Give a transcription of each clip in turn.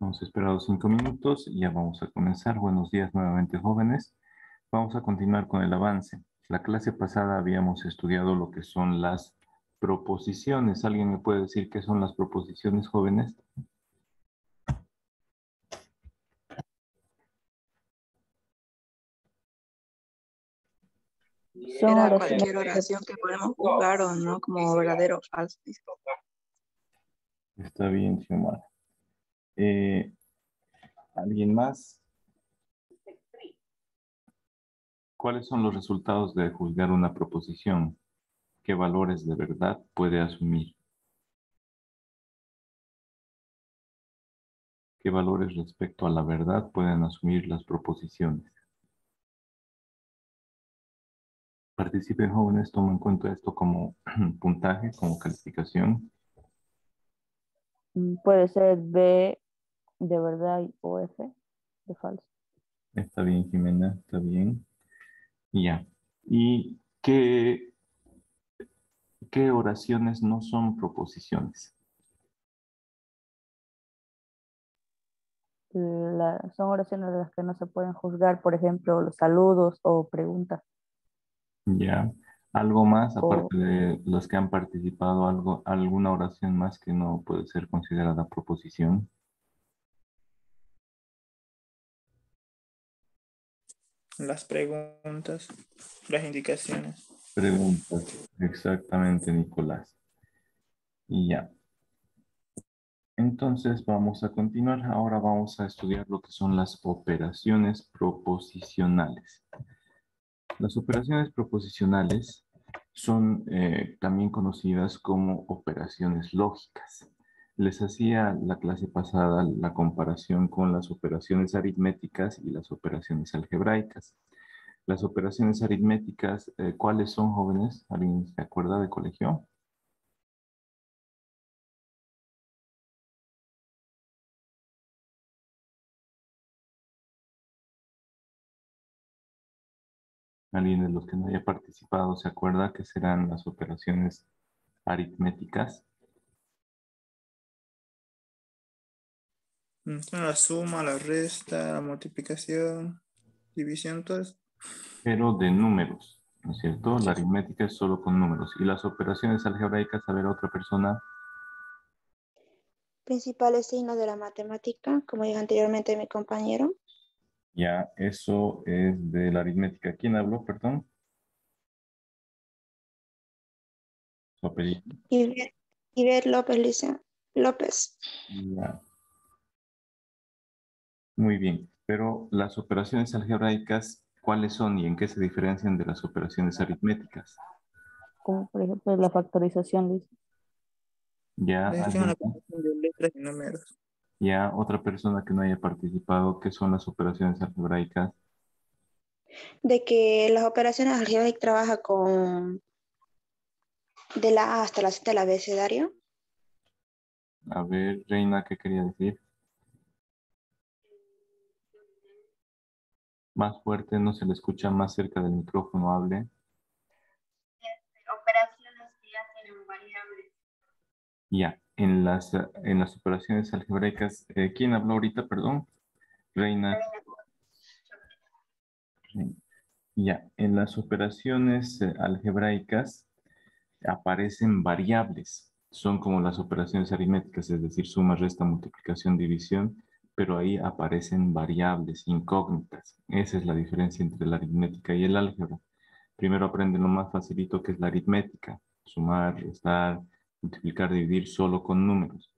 Hemos esperado 5 minutos y ya vamos a comenzar. Buenos días nuevamente, jóvenes. Vamos a continuar con el avance. La clase pasada habíamos estudiado lo que son las proposiciones. ¿Alguien me puede decir qué son las proposiciones, jóvenes? Era cualquier oración que podemos juzgar o no como verdadero o falso. Está bien, Xiomara. ¿Alguien más? ¿Cuáles son los resultados de juzgar una proposición? ¿Qué valores de verdad puede asumir? ¿Qué valores respecto a la verdad pueden asumir las proposiciones? Participen, jóvenes, tomen en cuenta esto como puntaje, como calificación. Puede ser B de verdad o F de falso. Está bien, Jimena, está bien. Y ya. ¿Y qué oraciones no son proposiciones? Son oraciones de las que no se pueden juzgar, por ejemplo, los saludos o preguntas. Ya. ¿Algo más, O aparte de los que han participado, alguna oración más que no puede ser considerada proposición? Las preguntas, las indicaciones. Preguntas, exactamente, Nicolás. Y ya. Entonces vamos a continuar. Ahora vamos a estudiar lo que son las operaciones proposicionales. Las operaciones proposicionales son también conocidas como operaciones lógicas. Les hacía la clase pasada la comparación con las operaciones aritméticas y las operaciones algebraicas. Las operaciones aritméticas, ¿cuáles son, jóvenes? ¿Alguien se acuerda de colegio? ¿Alguien de los que no haya participado se acuerda que serán las operaciones aritméticas? La suma, la resta, la multiplicación, división, todo eso. Pero de números, ¿no es cierto? La Sí. aritmética es solo con números. Y las operaciones algebraicas, a ver, otra persona. Principales signos de la matemática, como dijo anteriormente mi compañero. Ya, eso es de la aritmética. ¿Quién habló, perdón? Su apellido. Iber López. Ya. Muy bien. Pero las operaciones algebraicas, ¿cuáles son y en qué se diferencian de las operaciones aritméticas? como por ejemplo la factorización, dice. Ya, Es alguien una más. combinación de letras y números. Ya, otra persona que no haya participado, ¿qué son las operaciones algebraicas? De que las operaciones algebraicas trabaja con de la A hasta la Z del abecedario. A ver, Reina, ¿qué quería decir? Más fuerte, no se le escucha, más cerca del micrófono, hable. Operaciones que ya tienen variables. Ya, en las operaciones algebraicas, ¿quién habló ahorita, perdón? Reina. Ya, en las operaciones algebraicas aparecen variables. Son como las operaciones aritméticas, es decir, suma, resta, multiplicación, división, pero ahí aparecen variables incógnitas. Esa es la diferencia entre la aritmética y el álgebra. Primero aprenden lo más facilito que es la aritmética, sumar, restar, multiplicar, dividir solo con números.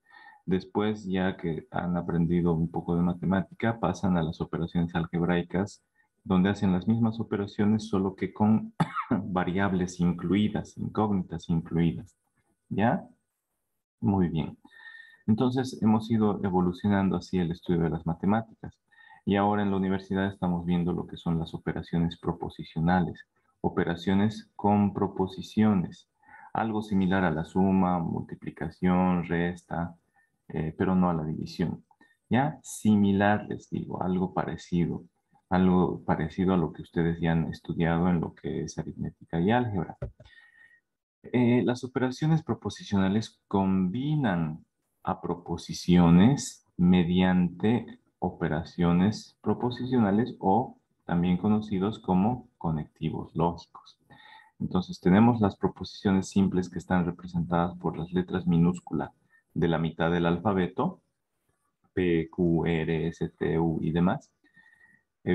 Después, ya que han aprendido un poco de matemática, pasan a las operaciones algebraicas, donde hacen las mismas operaciones, solo que con variables incluidas, incógnitas incluidas. ¿Ya? Muy bien. Entonces, hemos ido evolucionando así el estudio de las matemáticas. Y ahora en la universidad estamos viendo lo que son las operaciones proposicionales, operaciones con proposiciones, algo similar a la suma, multiplicación, resta, pero no a la división. ¿Ya? Similar, les digo, algo parecido a lo que ustedes ya han estudiado en lo que es aritmética y álgebra. Las operaciones proposicionales combinan a proposiciones mediante operaciones proposicionales o también conocidos como conectivos lógicos. Entonces tenemos las proposiciones simples que están representadas por las letras minúsculas de la mitad del alfabeto, P, Q, R, S, T, U y demás.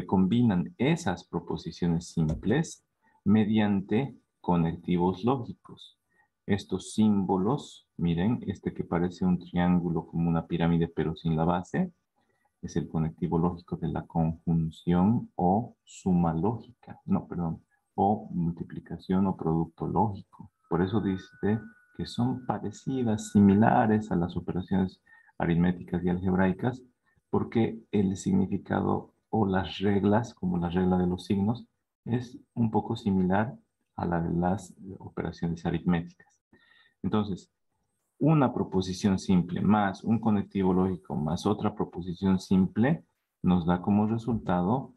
Combinan esas proposiciones simples mediante conectivos lógicos. Estos símbolos, miren, este que parece un triángulo como una pirámide pero sin la base, es el conectivo lógico de la conjunción o suma lógica. No, perdón, o multiplicación o producto lógico. Por eso dice que son parecidas, similares a las operaciones aritméticas y algebraicas, porque el significado o las reglas, como la regla de los signos, es un poco similar a la de las operaciones aritméticas. Entonces, una proposición simple más un conectivo lógico más otra proposición simple nos da como resultado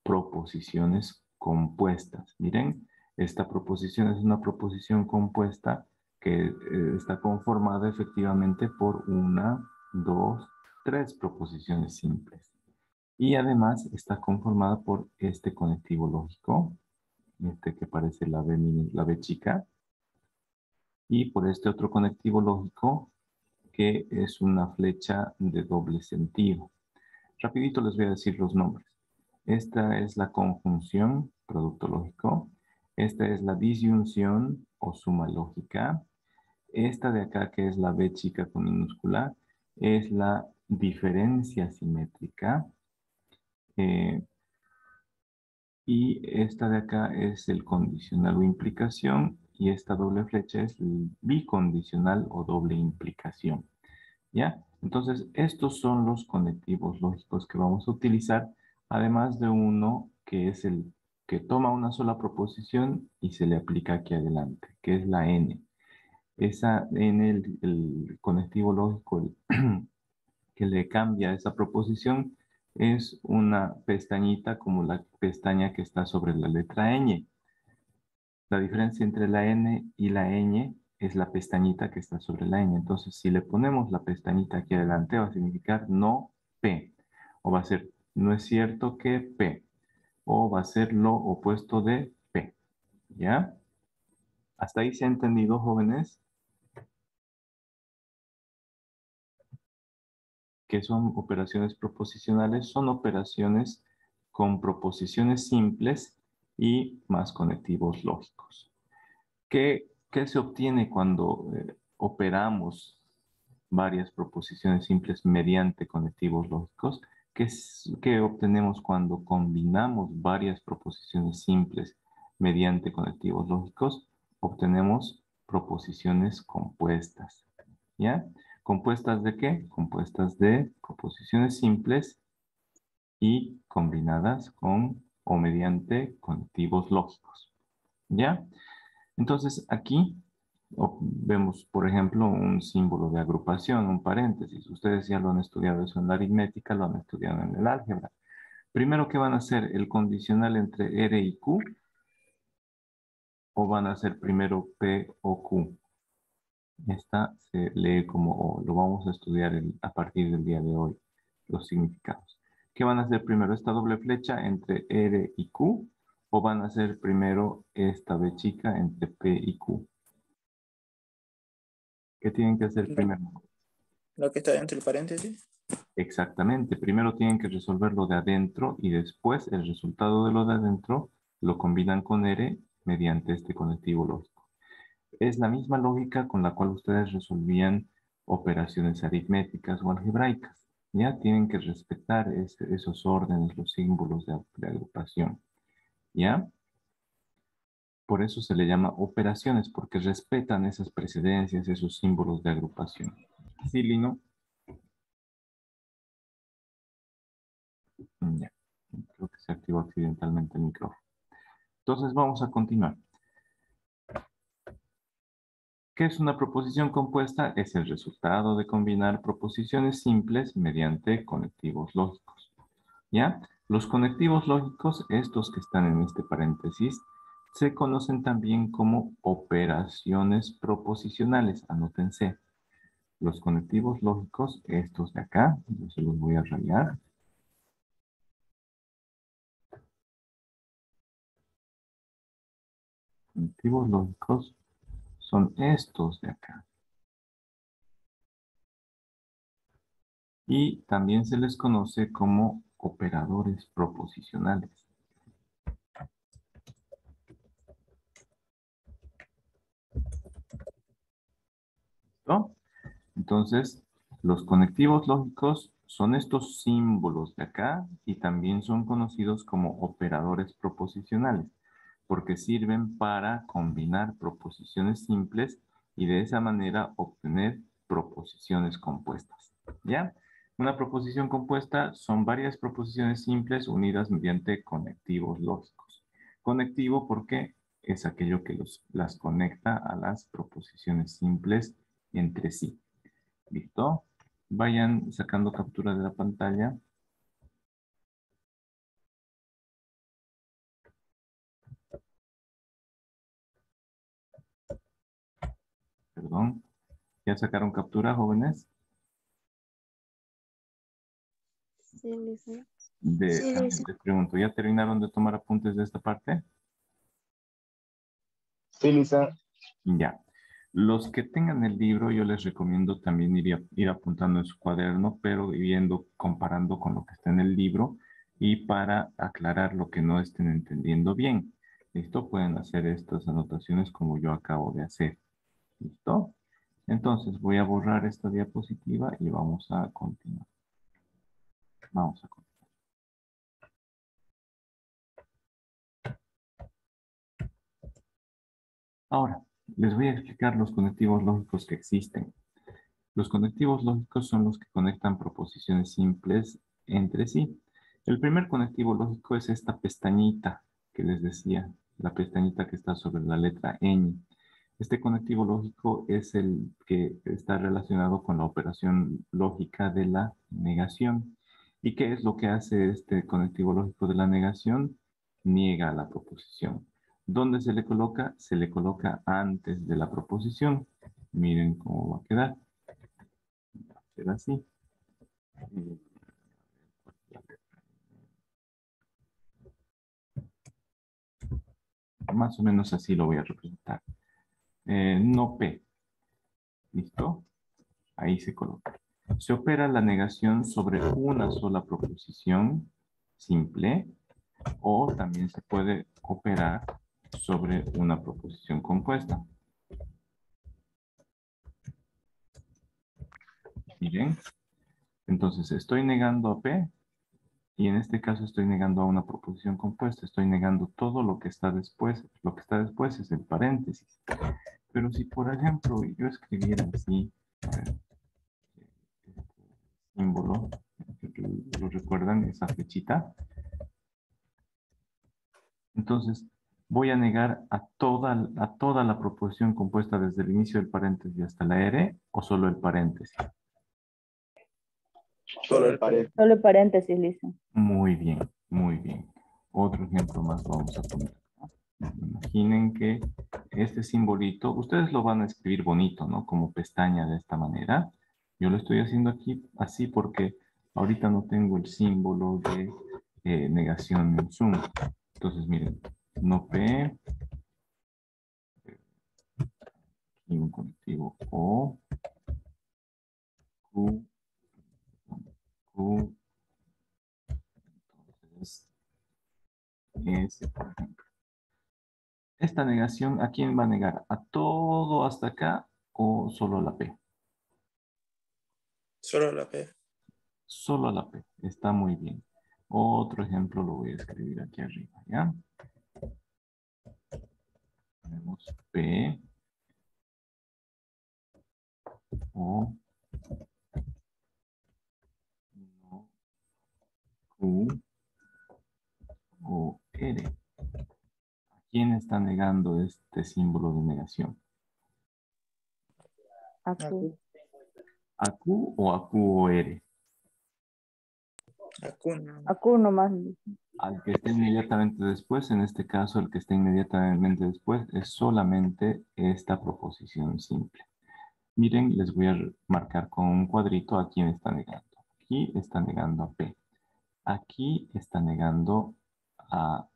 proposiciones compuestas. Miren, esta proposición es una proposición compuesta que está conformada efectivamente por una, dos, tres proposiciones simples. Y además está conformada por este conectivo lógico, este que parece la B chica, y por este otro conectivo lógico que es una flecha de doble sentido. Rapidito les voy a decir los nombres. Esta es la conjunción, producto lógico. Esta es la disyunción o suma lógica. Esta de acá, que es la B chica con minúscula, es la diferencia simétrica. Y esta de acá es el condicional o implicación. Y esta doble flecha es el bicondicional o doble implicación. ¿Ya? Entonces, estos son los conectivos lógicos que vamos a utilizar, además de uno que es el que toma una sola proposición y se le aplica aquí adelante, que es la N. Esa N, el conectivo lógico que le cambia esa proposición, es una pestañita como la pestaña que está sobre la letra ñ. La diferencia entre la N y la ñ es la pestañita que está sobre la ñ. Entonces, si le ponemos la pestañita aquí adelante, va a significar no P. O va a ser no es cierto que P. O va a ser lo opuesto de P. ¿Ya? ¿Hasta ahí se ha entendido, jóvenes? ¿Qué son operaciones proposicionales? Son operaciones con proposiciones simples y más conectivos lógicos. ¿Qué se obtiene cuando operamos varias proposiciones simples mediante conectivos lógicos? ¿Qué obtenemos cuando combinamos varias proposiciones simples mediante conectivos lógicos? Obtenemos proposiciones compuestas. ¿Ya? ¿Compuestas de qué? Compuestas de proposiciones simples y combinadas con o mediante conectivos lógicos. ¿Ya? Entonces aquí vemos, por ejemplo, un símbolo de agrupación, un paréntesis. Ustedes ya lo han estudiado eso en la aritmética, lo han estudiado en el álgebra. Primero, ¿qué van a hacer? ¿El condicional entre R y Q? ¿O van a hacer primero P o Q? Esta se lee como O. Lo vamos a estudiar a partir del día de hoy, los significados. ¿Qué van a hacer primero? ¿Esta doble flecha entre R y Q? ¿O van a hacer primero esta B chica entre P y Q? ¿Qué tienen que hacer primero? Lo que está dentro del paréntesis. Exactamente. Primero tienen que resolver lo de adentro y después el resultado de lo de adentro lo combinan con R mediante este conectivo lógico. Es la misma lógica con la cual ustedes resolvían operaciones aritméticas o algebraicas. Ya tienen que respetar esos órdenes, los símbolos de agrupación. ¿Ya? Por eso se le llama operaciones, porque respetan esas precedencias, esos símbolos de agrupación. ¿Sí, Lino? Ya. Creo que se activó accidentalmente el micrófono. Entonces vamos a continuar. ¿Qué es una proposición compuesta? Es el resultado de combinar proposiciones simples mediante conectivos lógicos. ¿Ya? Los conectivos lógicos, estos que están en este paréntesis, se conocen también como operaciones proposicionales. Anótense. Los conectivos lógicos, estos de acá, yo se los voy a rayar. Conectivos lógicos son estos de acá. Y también se les conoce como operadores proposicionales. ¿Listo? Entonces, los conectivos lógicos son estos símbolos de acá y también son conocidos como operadores proposicionales porque sirven para combinar proposiciones simples y de esa manera obtener proposiciones compuestas. ¿Ya? Una proposición compuesta son varias proposiciones simples unidas mediante conectivos lógicos. Conectivo porque es aquello que las conecta a las proposiciones simples entre sí. ¿Listo? Vayan sacando captura de la pantalla. Perdón. ¿Ya sacaron captura, jóvenes? Sí, licenciado. Les pregunto, ¿ya terminaron de tomar apuntes de esta parte? Sí, Lisa. Ya. Los que tengan el libro, yo les recomiendo también ir apuntando en su cuaderno, pero viendo, comparando con lo que está en el libro y para aclarar lo que no estén entendiendo bien. ¿Listo? Pueden hacer estas anotaciones como yo acabo de hacer. ¿Listo? Entonces voy a borrar esta diapositiva y vamos a continuar. Vamos a continuar. Ahora, les voy a explicar los conectivos lógicos que existen. Los conectivos lógicos son los que conectan proposiciones simples entre sí. El primer conectivo lógico es esta pestañita que les decía, la pestañita que está sobre la letra ñ. Este conectivo lógico es el que está relacionado con la operación lógica de la negación. ¿Y qué es lo que hace este conectivo lógico de la negación? Niega la proposición. ¿Dónde se le coloca? Se le coloca antes de la proposición. Miren cómo va a quedar. Va a ser así. Más o menos así lo voy a representar. No P. ¿Listo? Ahí se coloca. Se opera la negación sobre una sola proposición simple o también se puede operar sobre una proposición compuesta. Miren, entonces estoy negando a P y en este caso estoy negando a una proposición compuesta. Estoy negando todo lo que está después. Lo que está después es el paréntesis. Pero si, por ejemplo, yo escribiera así, a ver, símbolo, ¿lo recuerdan? Esa flechita. Entonces, voy a negar a toda la proposición compuesta desde el inicio del paréntesis hasta la R o solo el paréntesis. Solo el pared. Solo paréntesis, Lisa. Muy bien, muy bien. Otro ejemplo más vamos a poner. Imaginen que este simbolito, ustedes lo van a escribir bonito, ¿no? Como pestaña de esta manera. Yo lo estoy haciendo aquí así porque ahorita no tengo el símbolo de negación en Zoom. Entonces, miren, no P, y un conectivo O, Q, Q, entonces, S, por ejemplo. Esta negación, ¿a quién va a negar? ¿A todo hasta acá o solo a la P? Solo la P. Solo a la P. Está muy bien. Otro ejemplo lo voy a escribir aquí arriba, ¿ya? Tenemos P, O, no, Q, O, R. ¿A quién está negando este símbolo de negación? Aquí. ¿A Q o a Q o R? Acuna. Aquí nomás. Al que esté inmediatamente después, en este caso el que esté inmediatamente después es solamente esta proposición simple. Miren, les voy a marcar con un cuadrito a quién está negando. Aquí está negando a P. Aquí está negando a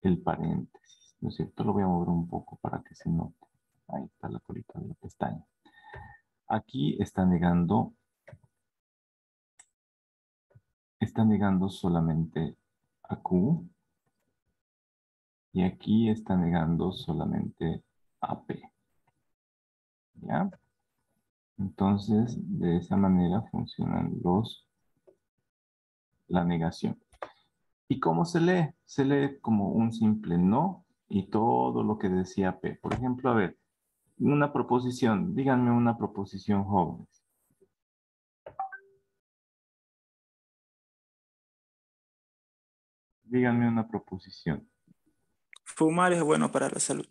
el paréntesis, ¿no es cierto? Lo voy a mover un poco para que se note. Ahí está la colita de la pestaña. Aquí está negando solamente a Q y aquí está negando solamente a P. ¿Ya? Entonces, de esa manera funcionan la negación. ¿Y cómo se lee? Se lee como un simple no y todo lo que decía P. Por ejemplo, a ver, una proposición. Díganme una proposición, jóvenes. Díganme una proposición. Fumar es bueno para la salud.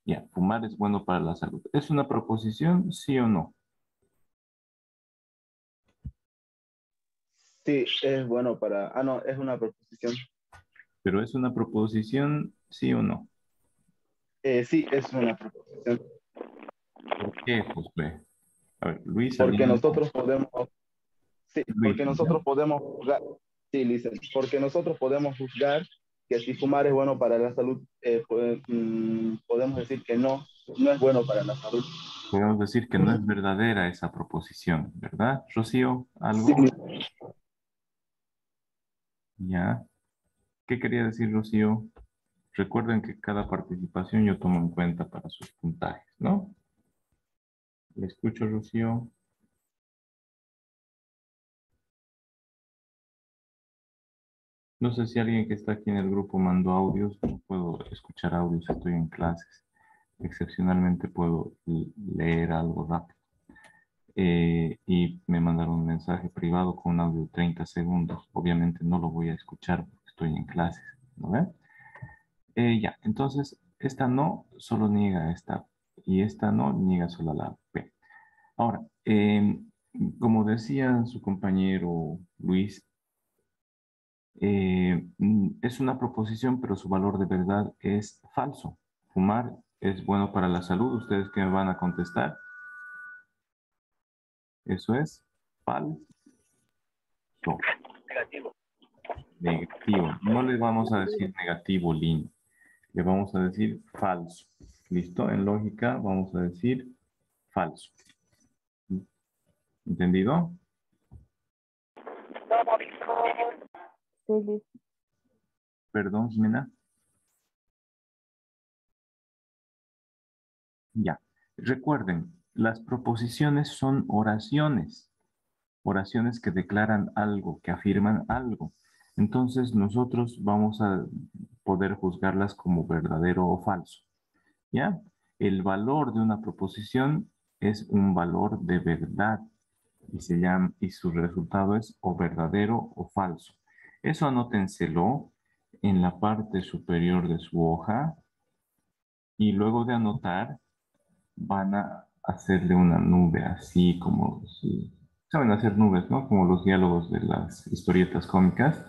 Ya, fumar es bueno para la salud. ¿Es una proposición, sí o no? Sí, es bueno para... Ah, no, es una proposición. Pero es una proposición, sí o no. Sí, es una proposición. ¿Por qué, Josué? A ver, Luis Porque Aliaga. nosotros podemos... Sí, Luis, porque ¿ya? nosotros podemos juzgar... Sí, Lisa, porque nosotros podemos juzgar que si fumar es bueno para la salud, podemos decir que no, no es bueno para la salud. Podemos decir que no es verdadera esa proposición, ¿verdad? Rocío, Sí, ¿algo? Ya. ¿Qué quería decir Rocío? Recuerden que cada participación yo tomo en cuenta para sus puntajes, ¿no? ¿Le escucho, Rocío? No sé si alguien que está aquí en el grupo mandó audios. No puedo escuchar audios, estoy en clases. Excepcionalmente puedo leer algo rápido. Y me mandaron un mensaje privado con un audio de 30 segundos. Obviamente no lo voy a escuchar porque estoy en clases, ¿no ven? Ya, entonces esta no solo niega esta y esta no niega solo la P. Ahora, como decía su compañero Luis, es una proposición, pero su valor de verdad es falso. Fumar es bueno para la salud. ¿Ustedes qué me van a contestar? Eso es falso. Negativo. No le vamos a decir negativo, Lin. Le vamos a decir falso. ¿Listo? En lógica vamos a decir falso. ¿Entendido? Sí, listo. Perdón, Jimena. Ya. Recuerden, las proposiciones son oraciones. Oraciones que declaran algo, que afirman algo. Entonces nosotros vamos a poder juzgarlas como verdadero o falso. ¿Ya? El valor de una proposición es un valor de verdad y su resultado es o verdadero o falso. Eso anótenselo en la parte superior de su hoja y luego de anotar van a hacerle una nube así como si saben hacer nubes, ¿no? Como los diálogos de las historietas cómicas.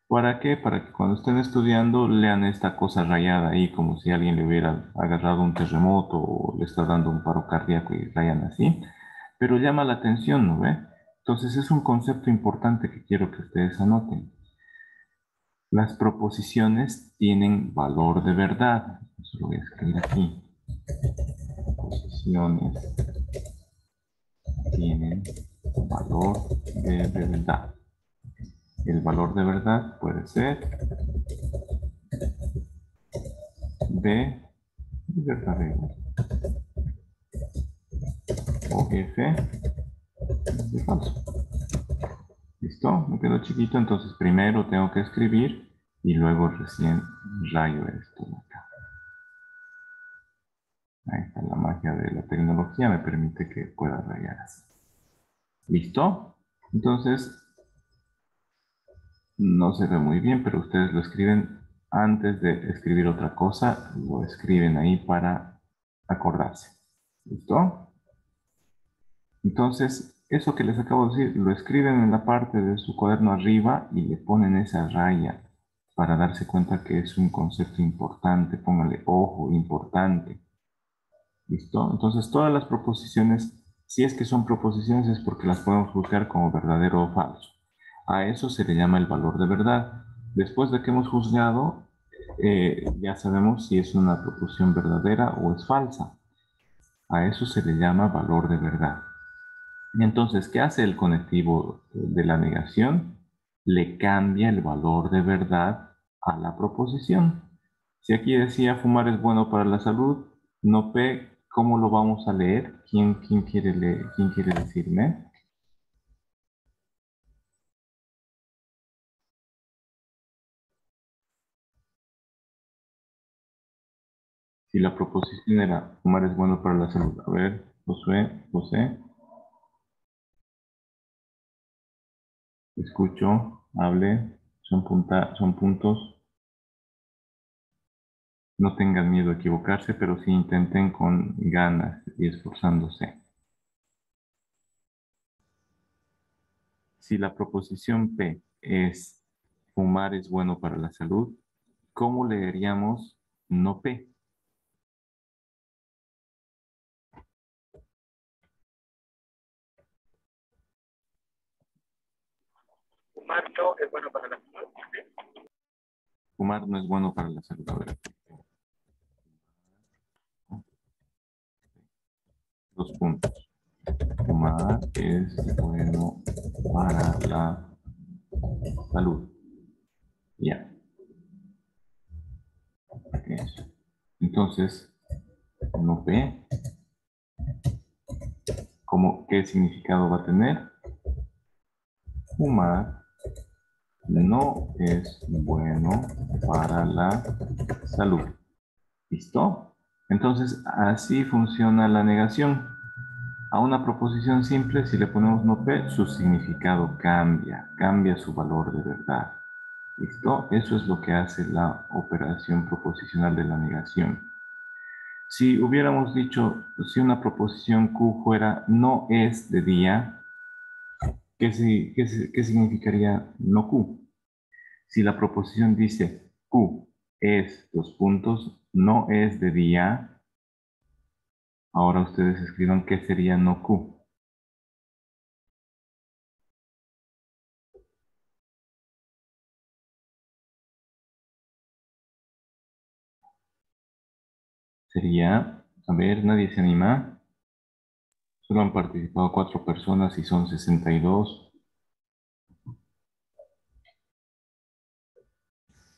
¿Para qué? Para que cuando estén estudiando lean esta cosa rayada ahí, como si alguien le hubiera agarrado un terremoto o le está dando un paro cardíaco y rayan así. Pero llama la atención, ¿no ve? Entonces es un concepto importante que quiero que ustedes anoten. Las proposiciones tienen valor de verdad. Eso lo voy a escribir aquí. Proposiciones tienen valor de verdad. El valor de verdad puede ser de verdadero o F de falso. ¿Listo? Me quedó chiquito, entonces primero tengo que escribir y luego recién rayo esto de acá. Ahí está la magia de la tecnología, me permite que pueda rayar así. ¿Listo? Entonces, no se ve muy bien, pero ustedes lo escriben antes de escribir otra cosa, lo escriben ahí para acordarse. ¿Listo? Entonces, eso que les acabo de decir, lo escriben en la parte de su cuaderno arriba y le ponen esa raya para darse cuenta que es un concepto importante. Póngale ojo, importante. ¿Listo? Entonces, todas las proposiciones, si es que son proposiciones, es porque las podemos juzgar como verdadero o falso. A eso se le llama el valor de verdad. Después de que hemos juzgado, ya sabemos si es una proposición verdadera o es falsa. A eso se le llama valor de verdad. Entonces, ¿qué hace el conectivo de la negación? Le cambia el valor de verdad a la proposición. Si aquí decía fumar es bueno para la salud, no P, ¿cómo lo vamos a leer? ¿Quién quiere leer? ¿Quién quiere decirme? Si la proposición era fumar es bueno para la salud. A ver, José, escucho, hable, son puntos. No tengan miedo a equivocarse, pero sí intenten con ganas y esforzándose. Si la proposición P es fumar es bueno para la salud, ¿cómo leeríamos no P? Fumar no es bueno para la salud. Fumar no es bueno para la salud. A ver. Dos puntos. Fumar es bueno para la salud. Ya. Eso. Entonces, no P. ¿Qué significado va a tener? Fumar no es bueno para la salud. ¿Listo? Entonces, así funciona la negación. A una proposición simple, si le ponemos no P, su significado cambia su valor de verdad. ¿Listo? Eso es lo que hace la operación proposicional de la negación. Si hubiéramos dicho, si una proposición Q fuera no es de día, ¿qué significaría no Q? Si la proposición dice Q es, dos puntos, no es de día, ahora ustedes escriban qué sería no Q. Sería, a ver, nadie se anima. Solo han participado 4 personas y son 62.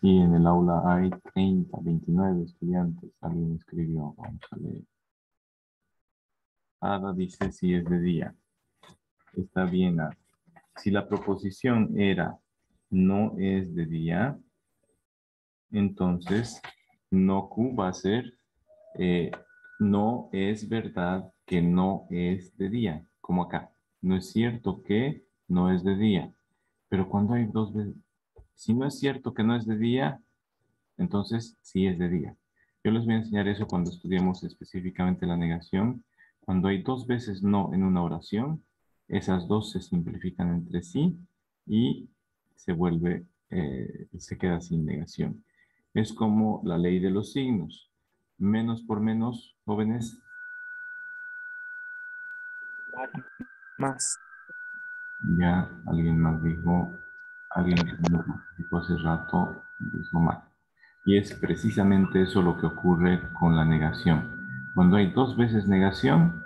Y en el aula hay 29 estudiantes. Alguien escribió, vamos a leer. Ada dice si es de día. Está bien, Ada. Si la proposición era no es de día, entonces no Q va a ser no es verdad que no es de día, como acá. No es cierto que no es de día. Pero cuando hay dos veces, si no es cierto que no es de día, entonces sí es de día. Yo les voy a enseñar eso cuando estudiemos específicamente la negación. Cuando hay dos veces no en una oración, esas dos se simplifican entre sí y se queda sin negación. Es como la ley de los signos. Menos por menos, jóvenes. Más. Ya alguien más dijo, alguien que no participó hace rato, dijo más. Y es precisamente eso lo que ocurre con la negación. Cuando hay dos veces negación,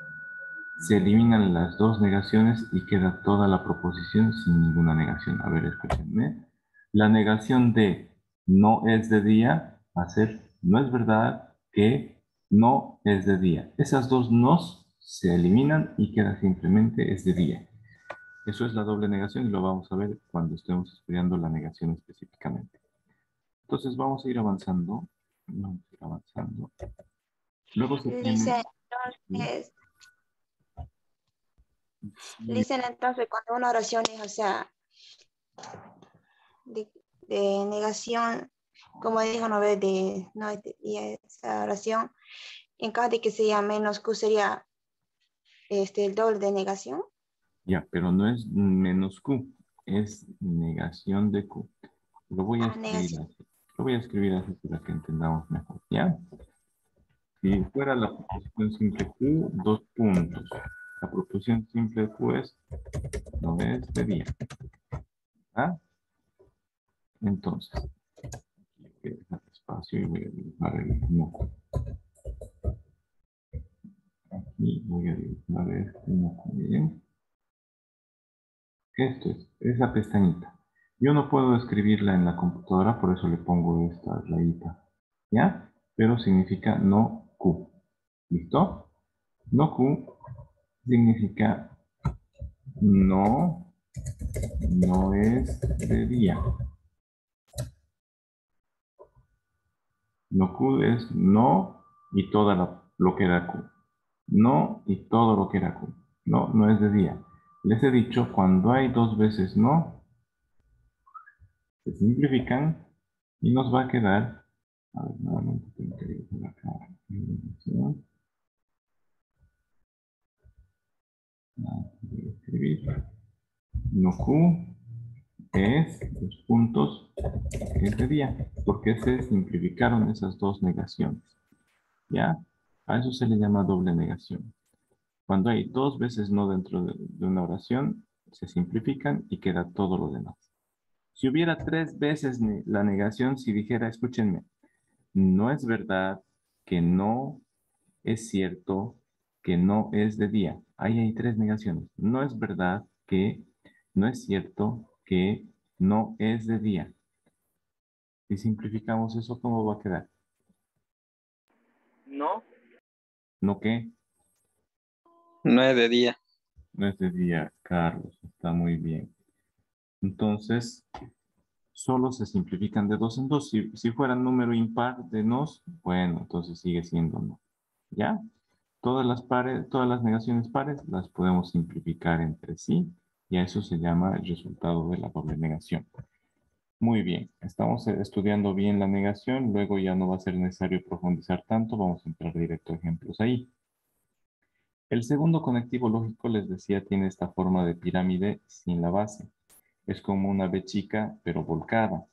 se eliminan las dos negaciones y queda toda la proposición sin ninguna negación. A ver, escúchenme. La negación de no es de día va a ser no es verdad que no es de día. Esas dos nos se eliminan y queda simplemente es de día. Eso es la doble negación y lo vamos a ver cuando estemos estudiando la negación específicamente. Entonces vamos a ir avanzando. Vamos a ir avanzando. Luego se Dice, tiene... entonces, Sí, dicen entonces cuando una oración es, o sea, de negación, como dijo, no ve, no, y esa oración, en caso de que sea menos Q, sería el doble de negación. ya, pero no es menos Q, es negación de Q. Lo voy a escribir Negación. así. Lo voy a escribir así para que entendamos mejor, ¿ya? Si fuera la proposición simple Q, 2 puntos. La proposición simple Q no es de día. ¿Ah? Entonces, aquí voy a dejar espacio y voy a dibujar el no. Aquí voy a dibujar este no. Bien. Esto es esa pestañita. Yo no puedo escribirla en la computadora, por eso le pongo esta rayita. ¿Ya? Pero significa no Q. ¿Listo? No Q significa no es de día. No Q es no y toda lo que era Q. No y todo lo que era Q. No es de día. Les he dicho, cuando hay dos veces no, se simplifican y nos va a quedar, a ver, nuevamente tengo que dibujar acá. Voy a escribir. No Q es, los puntos, es de día, porque se simplificaron esas dos negaciones. ¿Ya? A eso se le llama doble negación. Cuando hay dos veces no dentro de una oración, se simplifican y queda todo lo demás. Si hubiera tres veces la negación, si dijera, escúchenme, no es verdad que no es cierto que no es de día. Ahí hay tres negaciones. No es verdad que no es cierto que no es de día. Si simplificamos eso, ¿cómo va a quedar? No. ¿No qué? No es de día. No es de día, Carlos. Está muy bien. Entonces, solo se simplifican de dos en dos. Si fuera número impar de nos, bueno, entonces sigue siendo no. ¿Ya? Todas las negaciones pares las podemos simplificar entre sí y a eso se llama el resultado de la doble negación. Muy bien, estamos estudiando bien la negación, luego ya no va a ser necesario profundizar tanto, vamos a entrar directo a ejemplos ahí. El segundo conectivo lógico, les decía, tiene esta forma de pirámide sin la base. Es como una B chica, pero volcada.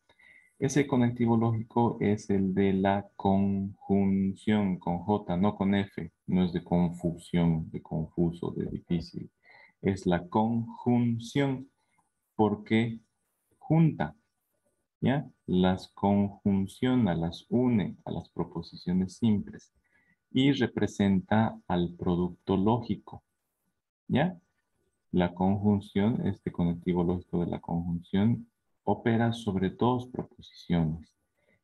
Ese conectivo lógico es el de la conjunción con J, no con F. No es de confusión, de confuso, de difícil. Es la conjunción porque junta, ¿ya? Las conjunciona, las une a las proposiciones simples y representa al producto lógico, ¿ya? La conjunción, este conectivo lógico de la conjunción, opera sobre dos proposiciones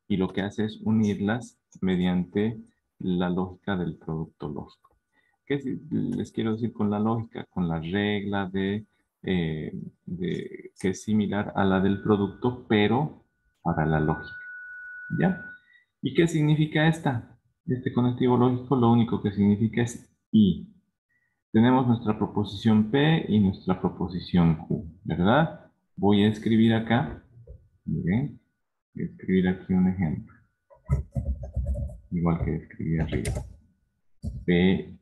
y lo que hace es unirlas mediante la lógica del producto lógico. ¿Qué les quiero decir con la lógica? Con la regla que es similar a la del producto, pero para la lógica. ¿Ya? ¿Y qué significa este conectivo lógico? Lo único que significa es y. Tenemos nuestra proposición P y nuestra proposición Q, ¿verdad? Voy a escribir acá, miren, voy a escribir aquí un ejemplo, igual que escribí arriba. P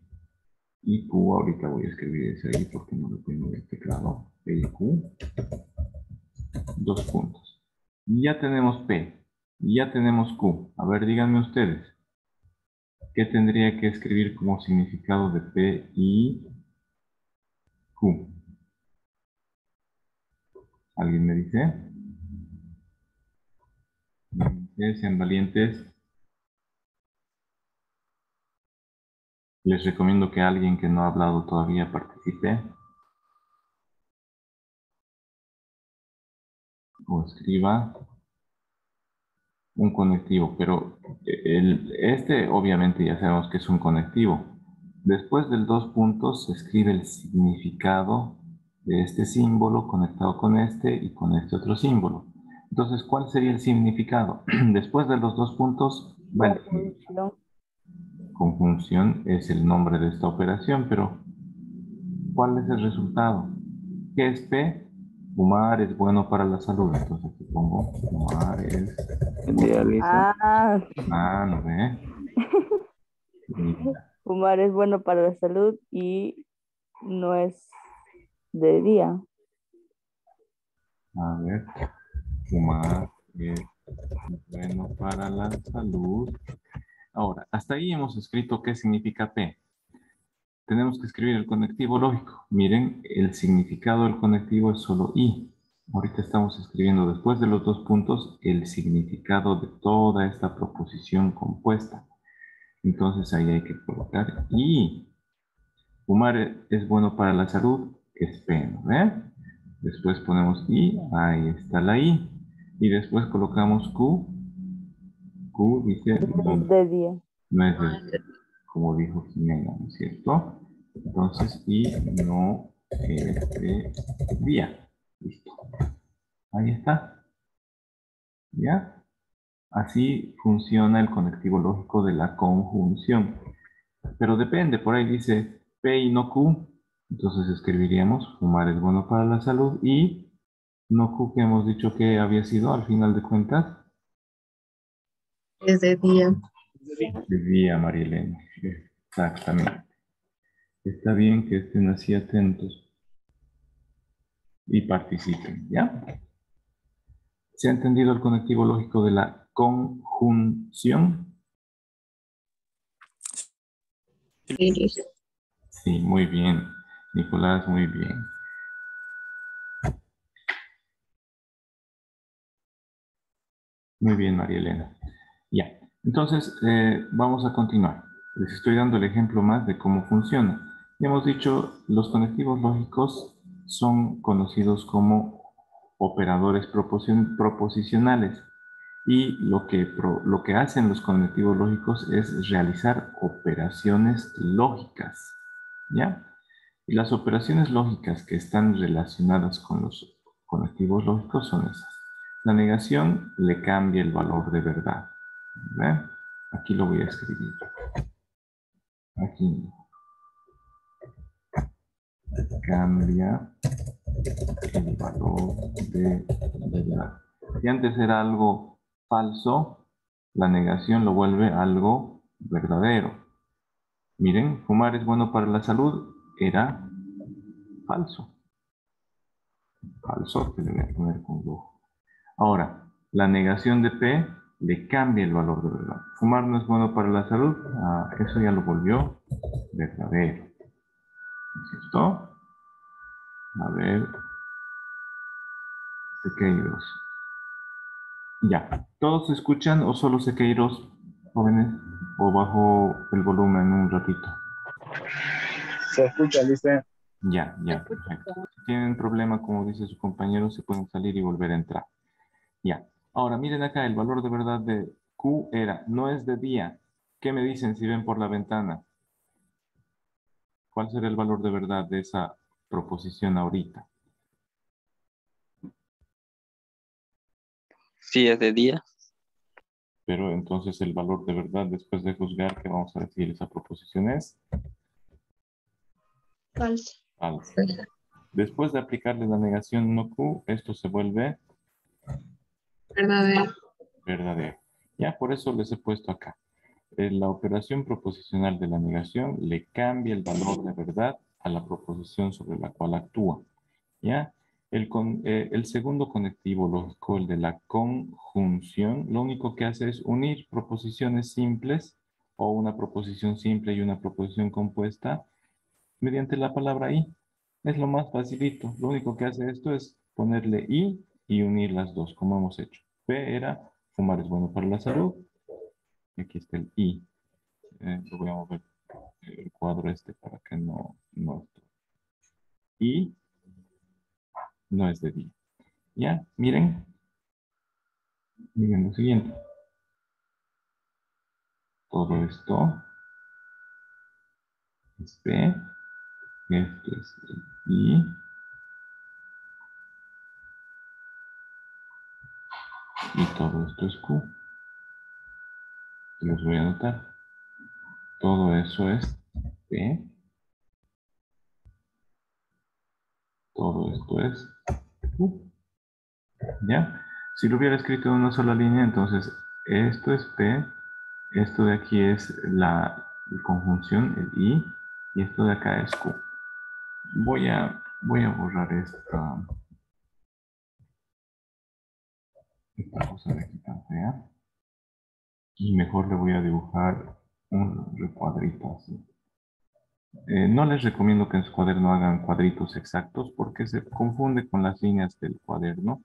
y Q, ahorita voy a escribir ese ahí porque no lo tengo en el teclado. P y Q, dos puntos. Y ya tenemos P, y ya tenemos Q. A ver, díganme ustedes, ¿qué tendría que escribir como significado de P y Q? ¿Alguien me dice? Sean valientes. Les recomiendo que alguien que no ha hablado todavía participe o escriba un conectivo, pero este obviamente ya sabemos que es un conectivo. Después del dos puntos se escribe el significado de este símbolo conectado con este y con este otro símbolo. Entonces, ¿cuál sería el significado? Después de los dos puntos va el significado. Conjunción es el nombre de esta operación, pero ¿cuál es el resultado? ¿Qué es P? Fumar es bueno para la salud. Entonces aquí pongo fumar es... ¿No ve? Fumar es bueno para la salud y no es de día. A ver, fumar es bueno para la salud Ahora, hasta ahí hemos escrito qué significa P. Tenemos que escribir el conectivo lógico. Miren, el significado del conectivo es solo I. Ahorita estamos escribiendo después de los dos puntos el significado de toda esta proposición compuesta. Entonces ahí hay que colocar I. Fumar es bueno para la salud, es P, ¿no ve? Después ponemos I, ahí está la I. Y después colocamos Q. Q dice no, De día. no es como dijo Jimena, ¿no es cierto? Entonces, I no es de día. Listo. Ahí está. ¿Ya? Así funciona el conectivo lógico de la conjunción. Pero depende, por ahí dice P y no Q. Entonces escribiríamos, fumar es bueno para la salud y no Q que hemos dicho que había sido al final de cuentas. Es de día. De día, María Elena. Exactamente. Está bien que estén así atentos y participen, ¿ya? ¿Se ha entendido el conectivo lógico de la conjunción? Iris. Sí, muy bien. Nicolás, muy bien. Muy bien, María Elena. Ya. Entonces, vamos a continuar. Les estoy dando el ejemplo más de cómo funciona. Ya hemos dicho, los conectivos lógicos son conocidos como operadores proposicionales. Y lo que hacen los conectivos lógicos es realizar operaciones lógicas, ¿ya? Y las operaciones lógicas que están relacionadas con los conectivos lógicos son esas. La negación le cambia el valor de verdad. ¿Ven? Aquí lo voy a escribir. Aquí cambia el valor de verdad. Si antes era algo falso, la negación lo vuelve algo verdadero. Miren, fumar es bueno para la salud era falso. Falso, que le voy a poner con rojo. Ahora, la negación de P le cambia el valor de verdad. Fumar no es bueno para la salud, eso ya lo volvió verdadero. ¿No es cierto? A ver, Sequeiros. Ya, ¿todos se escuchan o solo Sequeiros, jóvenes? ¿O bajo el volumen un ratito? Se escucha, dice. Ya, perfecto. Si tienen problema, como dice su compañero, se pueden salir y volver a entrar. Ya. Ahora, miren acá, el valor de verdad de Q era, no es de día. ¿Qué me dicen si ven por la ventana? ¿Cuál será el valor de verdad de esa proposición ahorita? Sí, es de día. Pero entonces el valor de verdad, después de juzgar que vamos a decir esa proposición es Falso. falsa. Después de aplicarle la negación no Q, esto se vuelve Verdadero. verdadero. Ya, por eso les he puesto acá. La operación proposicional de la negación le cambia el valor de verdad a la proposición sobre la cual actúa. ¿Ya? El segundo conectivo lógico, el de la conjunción, lo único que hace es unir proposiciones simples o una proposición simple y una proposición compuesta mediante la palabra i. Es lo más facilito. Lo único que hace esto es ponerle i y unir las dos, como hemos hecho. P era fumar es bueno para la salud. Y aquí está el i. Lo voy a mover el cuadro este para que no. Y no es de día. ¿Ya? Miren lo siguiente. Todo esto es P. Esto es el I. Y todo esto es Q. Los voy a anotar. Todo eso es P. Todo esto es Q. ¿Ya? Si lo hubiera escrito en una sola línea, entonces esto es P. Esto de aquí es la conjunción, el I. Y esto de acá es Q. Voy a borrar esta cosa de aquí tan fea. Y mejor le voy a dibujar un recuadrito así. No les recomiendo que en su cuaderno hagan cuadritos exactos porque se confunde con las líneas del cuaderno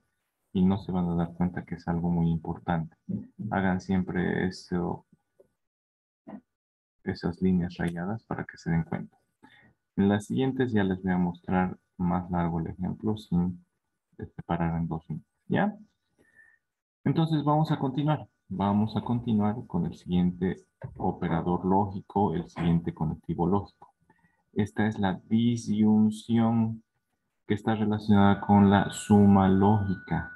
y no se van a dar cuenta que es algo muy importante. Hagan siempre esas líneas rayadas para que se den cuenta. En las siguientes ya les voy a mostrar más largo el ejemplo sin separar en dos líneas. ¿Ya? Entonces vamos a continuar. Vamos a continuar con el siguiente operador lógico, el siguiente conectivo lógico. Esta es la disyunción que está relacionada con la suma lógica,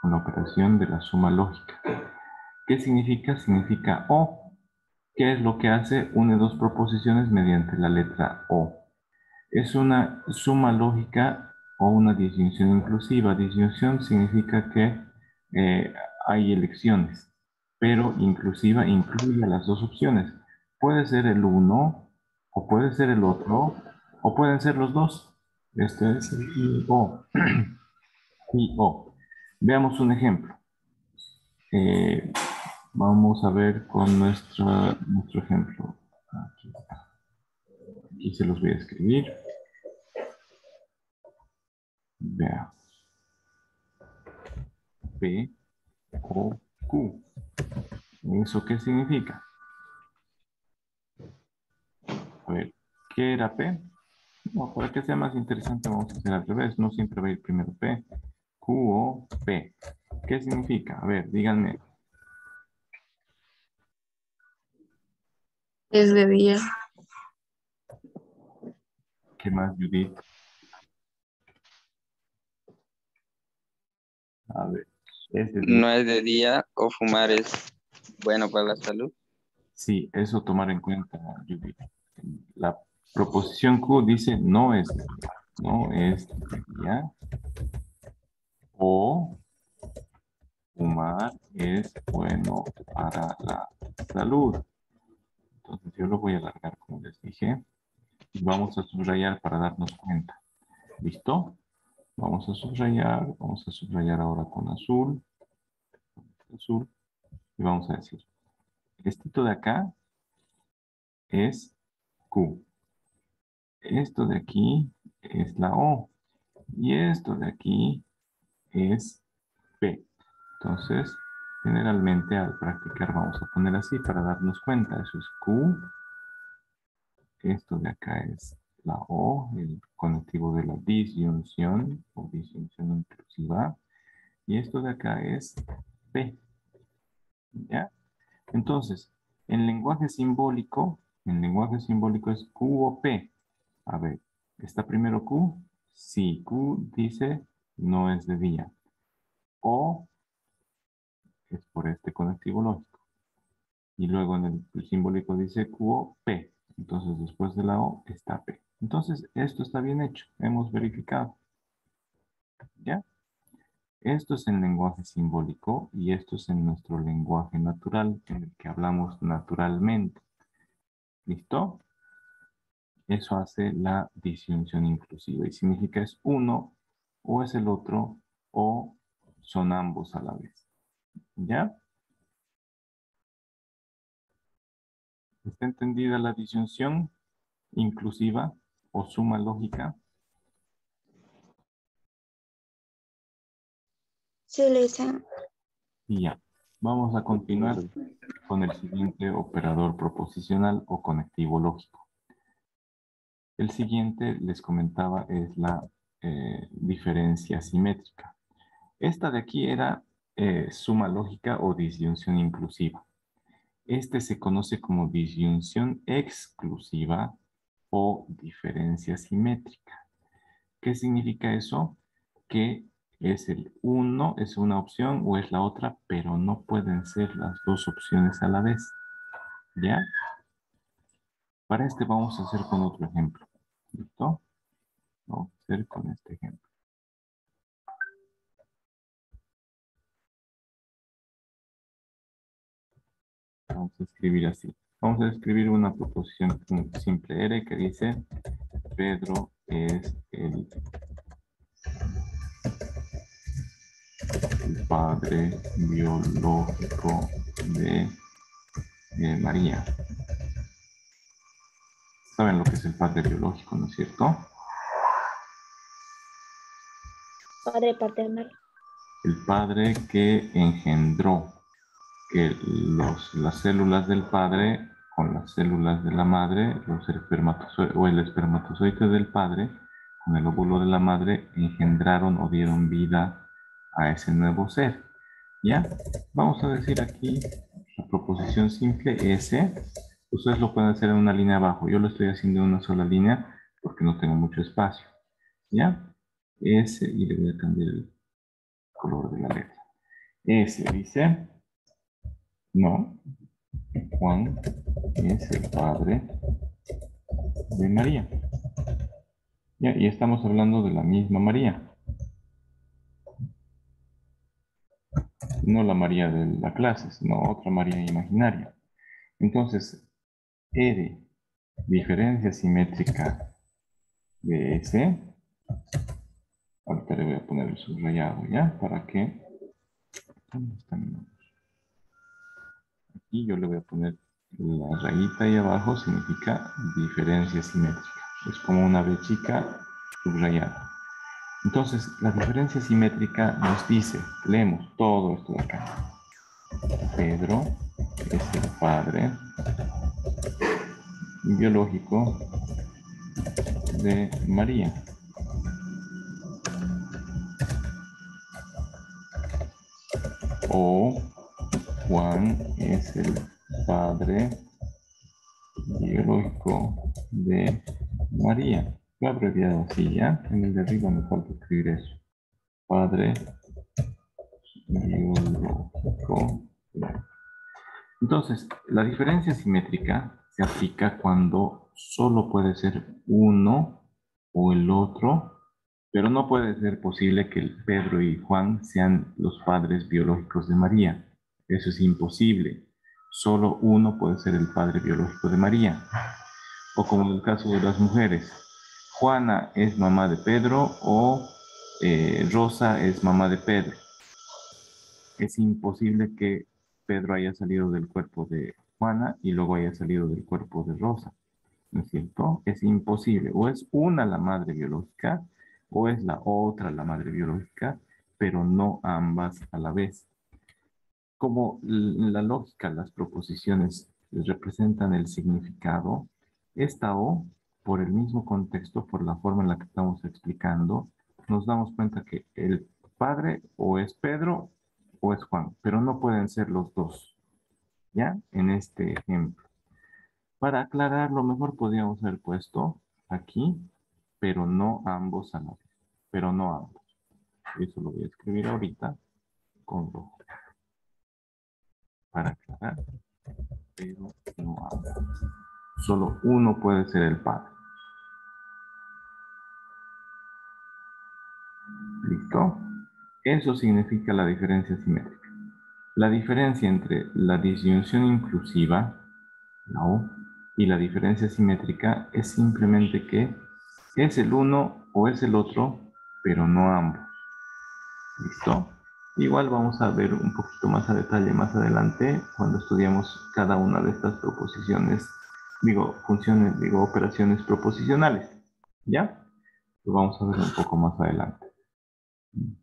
con la operación de la suma lógica. ¿Qué significa? Significa O. ¿Qué es lo que hace? Une dos proposiciones mediante la letra O. Es una suma lógica o una disyunción inclusiva. Disyunción significa que hay elecciones, pero inclusiva incluye las dos opciones. Puede ser el uno, o puede ser el otro, o pueden ser los dos. Esto es I o. I o. Veamos un ejemplo. Vamos a ver con nuestro ejemplo. Aquí está. Aquí se los voy a escribir. Vea. P o Q. ¿Eso qué significa? A ver, ¿qué era P? No, para que sea más interesante vamos a hacer al revés. No siempre va a ir primero P. Q o P. ¿Qué significa? A ver, díganme. Es de día. ¿Qué más, Judith? A ver, es de día. No es de día o fumar es bueno para la salud. Sí, eso tomar en cuenta, Judith. La proposición Q dice no es de día. No es de día. O fumar es bueno para la salud. Entonces yo lo voy a alargar como les dije. Y vamos a subrayar para darnos cuenta. ¿Listo? Vamos a subrayar ahora con azul. Azul. Y vamos a decir, esto de acá es Q. Esto de aquí es la O. Y esto de aquí es P. Entonces, generalmente al practicar vamos a poner así para darnos cuenta. Eso es Q. Esto de acá es la O, el conectivo de la disyunción o disyunción inclusiva. Y esto de acá es P. ¿Ya? Entonces, en lenguaje simbólico es Q o P. A ver, ¿está primero Q? Sí, Q dice no es de día. O es por este conectivo lógico. Y luego en el simbólico dice Q o P. Entonces después de la O está P. Entonces esto está bien hecho. Hemos verificado. ¿Ya? Esto es en lenguaje simbólico y esto es en nuestro lenguaje natural, en el que hablamos naturalmente. ¿Listo? Eso hace la disyunción inclusiva y significa es uno o es el otro o son ambos a la vez. ¿Ya? ¿Está entendida la disyunción inclusiva o suma lógica? Sí, Lisa. Y ya. Vamos a continuar con el siguiente operador proposicional o conectivo lógico. El siguiente, les comentaba, es la diferencia simétrica. Esta de aquí era suma lógica o disyunción inclusiva. Este se conoce como disyunción exclusiva o diferencia simétrica. ¿Qué significa eso? Que es el uno, es una opción o es la otra, pero no pueden ser las dos opciones a la vez. ¿Ya? Para este vamos a hacer con otro ejemplo. ¿Listo? Vamos a hacer con este ejemplo. Vamos a escribir así. Vamos a escribir una proposición simple R que dice Pedro es el padre biológico de María. ¿Saben lo que es el padre biológico, no es cierto? Padre paternal. El padre que engendró, que las células del padre con las células de la madre, los espermatozoides, o el espermatozoide del padre con el óvulo de la madre engendraron o dieron vida a ese nuevo ser. ¿Ya? Vamos a decir aquí la proposición simple S. Ustedes lo pueden hacer en una línea abajo. Yo lo estoy haciendo en una sola línea porque no tengo mucho espacio. ¿Ya? S, y le voy a cambiar el color de la letra. S dice, no, Juan es el padre de María. ¿Ya? Y estamos hablando de la misma María. No la María de la clase, sino otra María imaginaria. Entonces, E de diferencia simétrica de S, ahorita le voy a poner el subrayado, ¿ya? Para que... Aquí yo le voy a poner la rayita ahí abajo, significa diferencia simétrica. Es como una B chica subrayada. Entonces, la diferencia simétrica nos dice, leemos todo esto de acá. Pedro es el padre biológico de María. O Juan es el padre biológico de María. Lo he abreviado así, ¿ya? En el de arriba me falta escribir eso. Padre biológico. Entonces, la diferencia simétrica se aplica cuando solo puede ser uno o el otro, pero no puede ser posible que Pedro y Juan sean los padres biológicos de María. Eso es imposible. Solo uno puede ser el padre biológico de María. O como en el caso de las mujeres, Juana es mamá de Pedro o Rosa es mamá de Pedro. Es imposible que Pedro haya salido del cuerpo de Juana y luego haya salido del cuerpo de Rosa. ¿No es cierto? Es imposible. O es una la madre biológica o es la otra la madre biológica, pero no ambas a la vez. Como la lógica, las proposiciones representan el significado, esta O, por el mismo contexto, por la forma en la que estamos explicando, nos damos cuenta que el padre o es Pedro o es Juan, pero no pueden ser los dos, ¿ya? En este ejemplo. Para aclararlo mejor podríamos haber puesto aquí, pero no ambos a la vez, pero no ambos. Eso lo voy a escribir ahorita con rojo. Para aclarar, pero no ambos. Solo uno puede ser el padre. ¿Listo? Eso significa la diferencia simétrica. La diferencia entre la disyunción inclusiva, la O, y la diferencia simétrica es simplemente que es el uno o es el otro, pero no ambos. ¿Listo? Igual vamos a ver un poquito más a detalle más adelante cuando estudiamos cada una de estas proposiciones, operaciones proposicionales. ¿Ya? Lo vamos a ver un poco más adelante.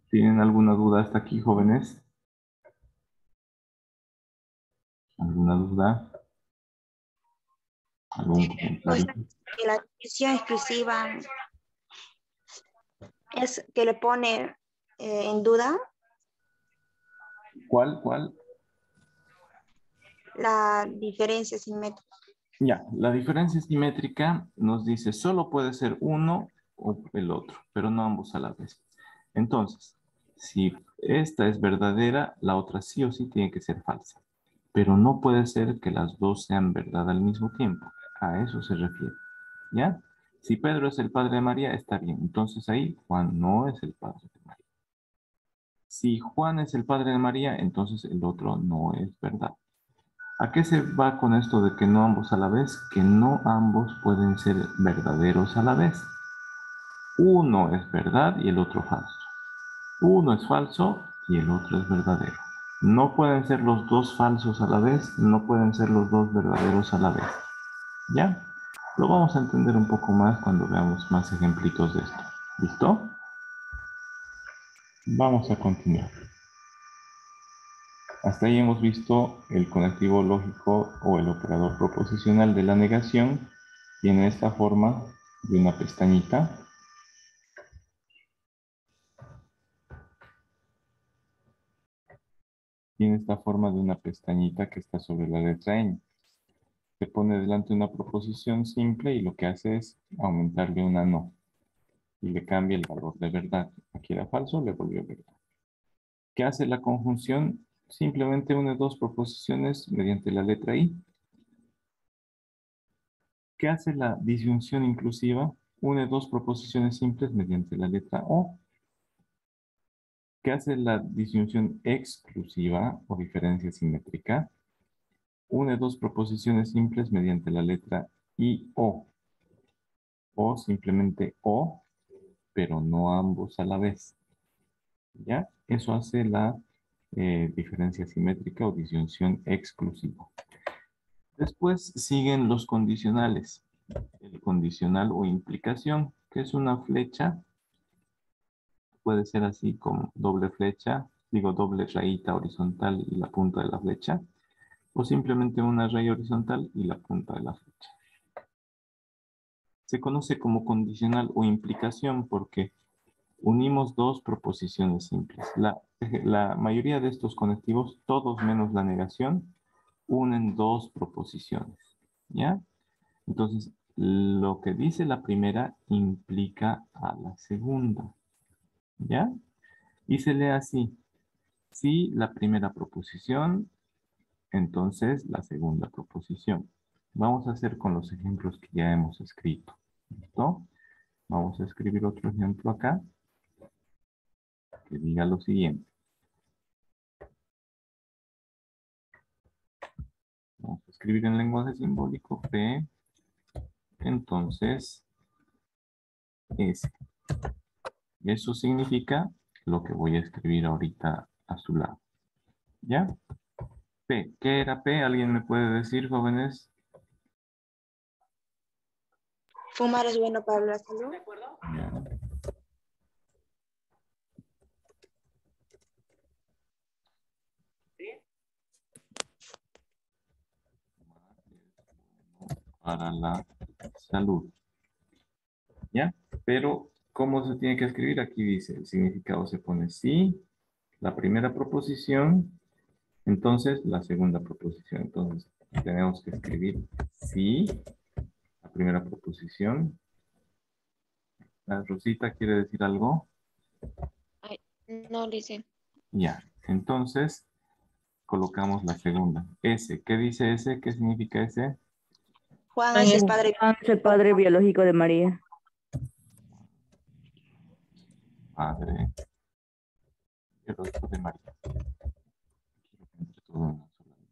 ¿Tienen alguna duda hasta aquí, jóvenes? ¿Alguna duda? ¿Algún comentario? Que la división exclusiva es que le pone en duda ¿Cuál? la diferencia simétrica. Ya, la diferencia simétrica nos dice solo puede ser uno o el otro, pero no ambos a la vez. Entonces, si esta es verdadera, la otra sí o sí tiene que ser falsa. Pero no puede ser que las dos sean verdad al mismo tiempo. A eso se refiere. ¿Ya? Si Pedro es el padre de María, está bien. Entonces ahí Juan no es el padre de María. Si Juan es el padre de María, entonces el otro no es verdad. ¿A qué se va con esto de que no ambos a la vez? Que no ambos pueden ser verdaderos a la vez. Uno es verdad y el otro falso. Uno es falso y el otro es verdadero. No pueden ser los dos falsos a la vez, no pueden ser los dos verdaderos a la vez. ¿Ya? Lo vamos a entender un poco más cuando veamos más ejemplitos de esto. ¿Listo? Vamos a continuar. Hasta ahí hemos visto el conectivo lógico o el operador proposicional de la negación. Tiene esta forma de una pestañita. Tiene esta forma de una pestañita que está sobre la letra ñ. Se pone delante una proposición simple y lo que hace es aumentarle una no. Y le cambia el valor de verdad. Aquí era falso, le volvió verdad. ¿Qué hace la conjunción? Simplemente une dos proposiciones mediante la letra I. ¿Qué hace la disyunción inclusiva? Une dos proposiciones simples mediante la letra O. ¿Qué hace la disyunción exclusiva o diferencia simétrica? Une dos proposiciones simples mediante la letra I-O. O simplemente O, pero no ambos a la vez. ¿Ya? Eso hace la diferencia simétrica o disyunción exclusiva. Después siguen los condicionales. El condicional o implicación, que es una flecha. Puede ser así como doble flecha, digo doble rayita horizontal y la punta de la flecha. O simplemente una raya horizontal y la punta de la flecha. Se conoce como condicional o implicación porque unimos dos proposiciones simples. La mayoría de estos conectivos, todos menos la negación, unen dos proposiciones. ¿Ya? Entonces, lo que dice la primera implica a la segunda. ¿Ya? Y se lee así. Si la primera proposición, entonces la segunda proposición. Vamos a hacer con los ejemplos que ya hemos escrito. ¿Listo? Vamos a escribir otro ejemplo acá que diga lo siguiente. Vamos a escribir en lenguaje simbólico P, entonces S. Eso significa lo que voy a escribir ahorita a su lado. ¿Ya? P. ¿Qué era P? ¿Alguien me puede decir, jóvenes? Fumar es bueno para la salud. Ya. Para la salud. ¿Ya? Pero, ¿cómo se tiene que escribir? Aquí dice, el significado se pone sí, la primera proposición, entonces la segunda proposición. Entonces, tenemos que escribir sí, la primera proposición. ¿La Rosita quiere decir algo? Ay, no dice. Ya. Entonces, colocamos la segunda. S. ¿Qué dice S? ¿Qué significa S? Juan es el padre. Juan es el padre biológico de María. Padre. Biológico de María. Quiero que entre todo en una sola línea.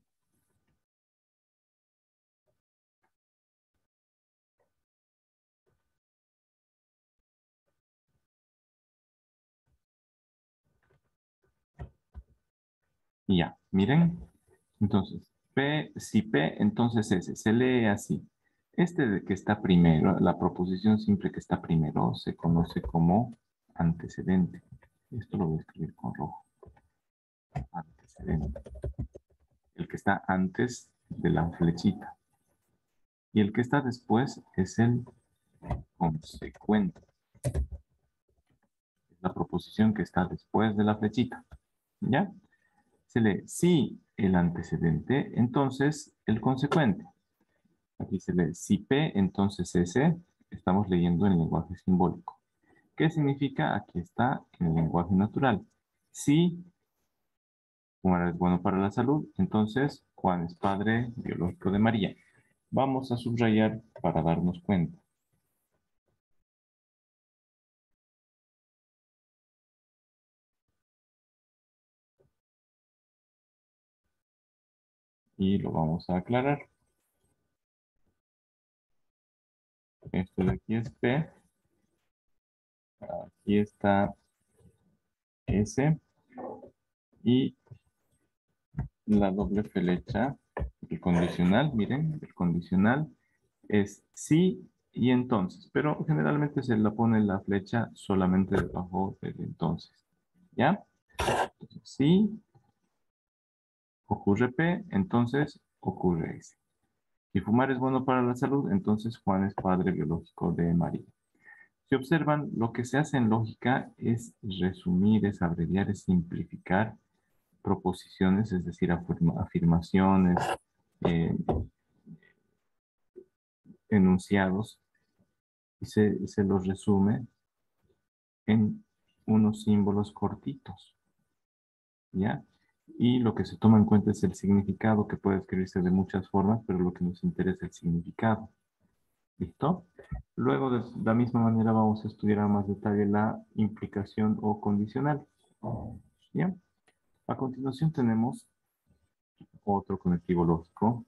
Y ya, miren. Entonces, P, si P, entonces S. Se lee así. Este de que está primero, la proposición simple que está primero, se conoce como antecedente. Esto lo voy a escribir con rojo. Antecedente. El que está antes de la flechita. Y el que está después es el consecuente. Es la proposición que está después de la flechita. ¿Ya? Se lee si el antecedente, entonces el consecuente. Aquí se lee si P, entonces S. Estamos leyendo en lenguaje simbólico. ¿Qué significa? Aquí está en el lenguaje natural. Si Juan es bueno para la salud, entonces Juan es padre biológico de María. Vamos a subrayar para darnos cuenta. Y lo vamos a aclarar. Esto de aquí es P. Aquí está S. Y La doble flecha, el condicional, miren, el condicional es sí y entonces, pero generalmente se la pone la flecha solamente debajo del entonces. ¿Ya? Entonces, sí, ocurre P, entonces ocurre S. Si fumar es bueno para la salud, entonces Juan es padre biológico de María. Si observan, lo que se hace en lógica es resumir, es abreviar, es simplificar proposiciones, es decir, afirmaciones, eh, enunciados, y se los resume en unos símbolos cortitos, ¿ya? Y lo que se toma en cuenta es el significado, que puede escribirse de muchas formas, pero lo que nos interesa es el significado. ¿Listo? Luego, de la misma manera, vamos a estudiar a más detalle la implicación o condicional. ¿Ya? A continuación tenemos otro conectivo lógico,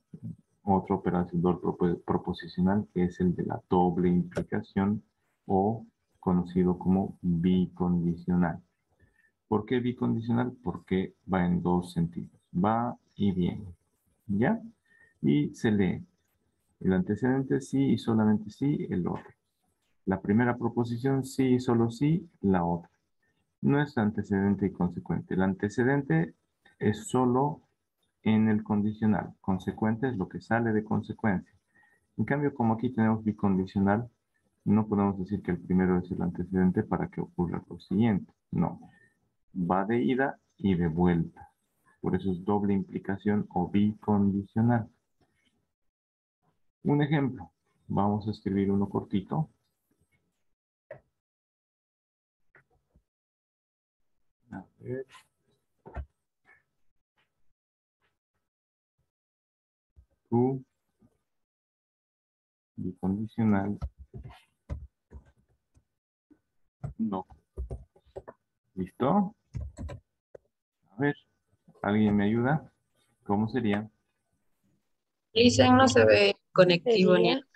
otro operador proposicional, que es el de la doble implicación o conocido como bicondicional. ¿Por qué bicondicional? Porque va en dos sentidos, va y viene, ¿ya? Y se lee el antecedente sí y solamente sí, el otro. La primera proposición sí y solo sí, la otra. No es antecedente y consecuente. El antecedente es solo en el condicional. Consecuente es lo que sale de consecuencia. En cambio, como aquí tenemos bicondicional, no podemos decir que el primero es el antecedente para que ocurra lo siguiente. No. Va de ida y de vuelta. Por eso es doble implicación o bicondicional. Un ejemplo. Vamos a escribir uno cortito. A ver. Q bicondicional no. ¿Listo? A ver, ¿alguien me ayuda? ¿Cómo sería? Listen, no se ve conectivo ni. Sería,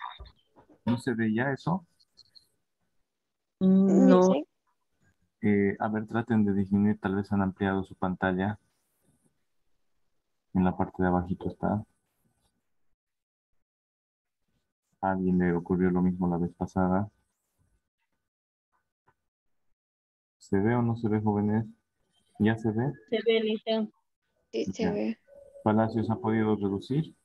¿No se veía eso? No, dice, A ver, traten de disminuir, tal vez han ampliado su pantalla. En la parte de abajito está. ¿A alguien le ocurrió lo mismo la vez pasada? ¿Se ve o no se ve, jóvenes? ¿Ya se ve? Se ve, Lisa. sí se Ya. ve. ¿Palacios ha podido reducir?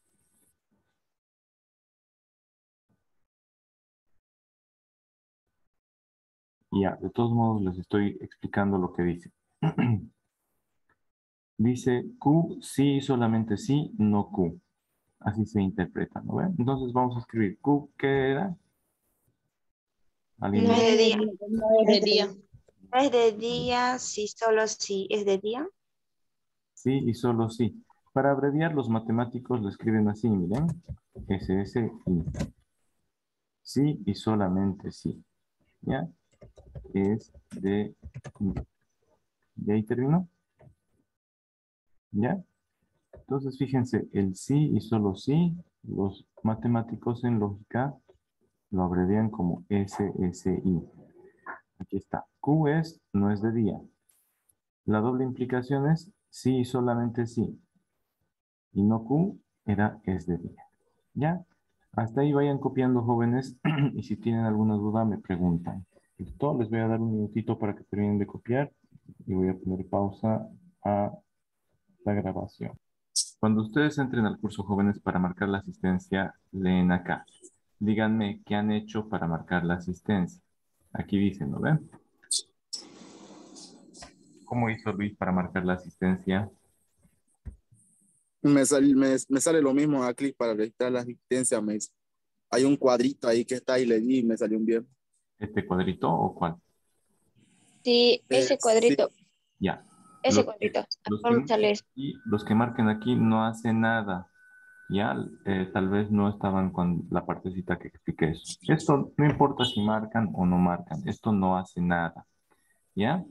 Ya, de todos modos les estoy explicando lo que dice. Dice Q, sí, solamente sí, no Q. Así se interpreta, ¿no ven? Entonces vamos a escribir Q, ¿qué era? ¿Alguien No me es de día. No es de día. No es de día, si solo si es de día. Sí y solo sí. Para abreviar, los matemáticos lo escriben así, miren. SSI. Sí y solamente sí. ¿Ya? Es de ahí terminó. ¿Ya? Entonces, fíjense, el sí y solo sí, los matemáticos en lógica lo abrevian como SSI. Aquí está. Q es, no es de día. La doble implicación es sí y solamente sí. Y no Q era es de día. ¿Ya? Hasta ahí vayan copiando, jóvenes, y si tienen alguna duda me preguntan. Listo, les voy a dar un minutito para que terminen de copiar y voy a poner pausa a la grabación. Cuando ustedes entren al curso Jóvenes para marcar la asistencia, leen acá. Díganme qué han hecho para marcar la asistencia. Aquí dicen, ¿no ven? ¿Cómo hizo Luis para marcar la asistencia? Me sale lo mismo a clic para registrar la asistencia. Hay un cuadrito ahí que está y le di y me salió un bien. ¿Este cuadrito o cuál? Sí, ese Sí, cuadrito, Ya. ese cuadrito. Los que ¿Cómo sale eso? los que marquen aquí no hacen nada. Ya, tal vez no estaban con la partecita que expliqué eso. Esto no importa si marcan o no marcan. Esto no hace nada. ¿Ya?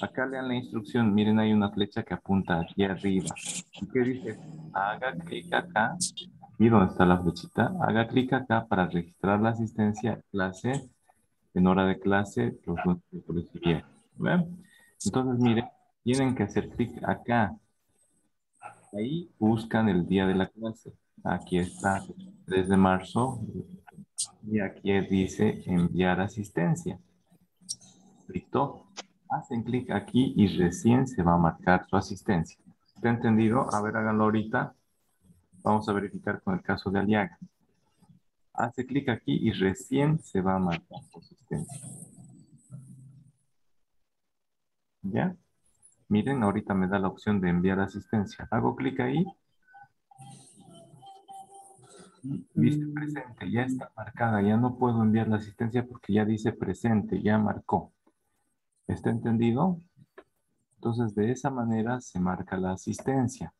Acá lean la instrucción. Miren, hay una flecha que apunta aquí arriba. ¿Y qué dice? Haga clic acá. Aquí donde está la flechita. Haga clic acá para registrar la asistencia clase. En hora de clase, los lunes, miércoles y viernes. ¿Ven? Entonces, miren, tienen que hacer clic acá. Ahí buscan el día de la clase. Aquí está, 3 de marzo. Y aquí dice enviar asistencia. Listo. Hacen clic aquí y recién se va a marcar su asistencia. ¿Está entendido? A ver, háganlo ahorita. Vamos a verificar con el caso de Aliaga. Hace clic aquí y recién se va a marcar su asistencia. ¿Ya? Miren, ahorita me da la opción de enviar asistencia. Hago clic ahí. Y dice presente, ya está marcada. Ya no puedo enviar la asistencia porque ya dice presente, ya marcó. ¿Está entendido? Entonces, de esa manera se marca la asistencia.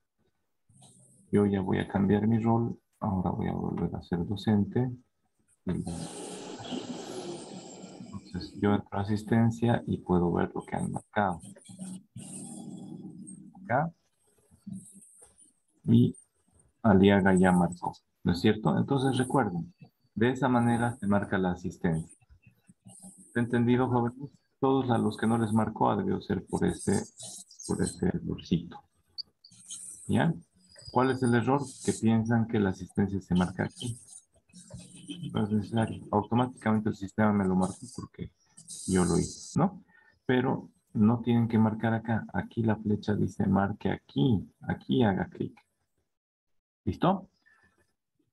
Yo ya voy a cambiar mi rol. Ahora voy a volver a ser docente. Entonces, yo entro a asistencia y puedo ver lo que han marcado. Acá. Y Aliaga ya marcó. ¿No es cierto? Entonces, recuerden, de esa manera se marca la asistencia. ¿Está entendido, jóvenes? Todos a los que no les marcó ha debido ser por este errorcito. ¿Ya? ¿Cuál es el error? Que piensan que la asistencia se marca aquí. No es necesario. Automáticamente el sistema me lo marcó porque yo lo hice, ¿no? Pero no tienen que marcar acá. Aquí la flecha dice marque aquí. Aquí haga clic. ¿Listo?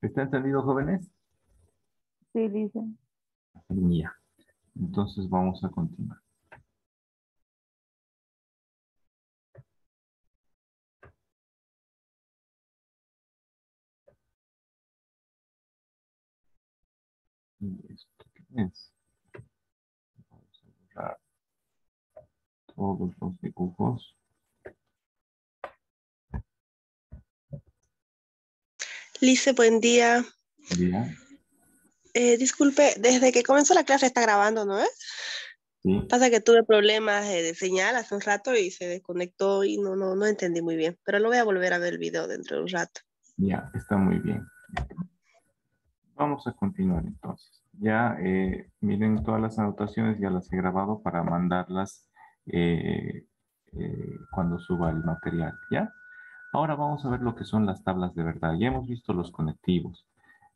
¿Está entendido, jóvenes? Sí, dice. Ya. Entonces vamos a continuar. ¿Y esto qué es? Vamos a borrar todos los dibujos. Lice, buen día. Ya. Disculpe, desde que comenzó la clase está grabando, ¿no es? Sí. Pasa que tuve problemas de señal hace un rato y se desconectó y no entendí muy bien. Pero lo voy a volver a ver el video dentro de un rato. Ya, está muy bien. Vamos a continuar entonces. Ya miren todas las anotaciones, ya las he grabado para mandarlas cuando suba el material, ¿ya? Ahora vamos a ver lo que son las tablas de verdad. Ya hemos visto los conectivos.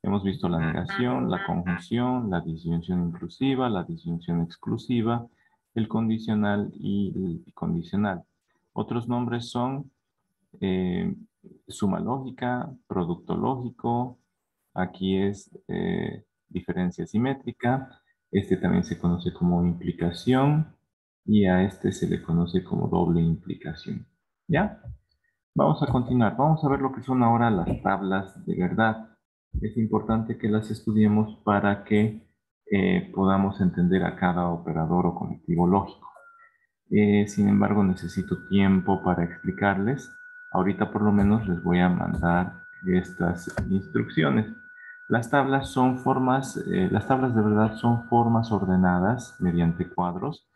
Hemos visto la negación, la conjunción, la disyunción inclusiva, la disyunción exclusiva, el condicional y el condicional. Otros nombres son suma lógica, producto lógico, aquí es diferencia simétrica, este también se conoce como implicación y a este se le conoce como doble implicación. ¿Ya? Vamos a continuar, vamos a ver lo que son ahora las tablas de verdad. Es importante que las estudiemos para que podamos entender a cada operador o conectivo lógico. Sin embargo, necesito tiempo para explicarles. Ahorita por lo menos les voy a mandar estas instrucciones. Las tablas son formas, las tablas de verdad son formas ordenadas mediante cuadros,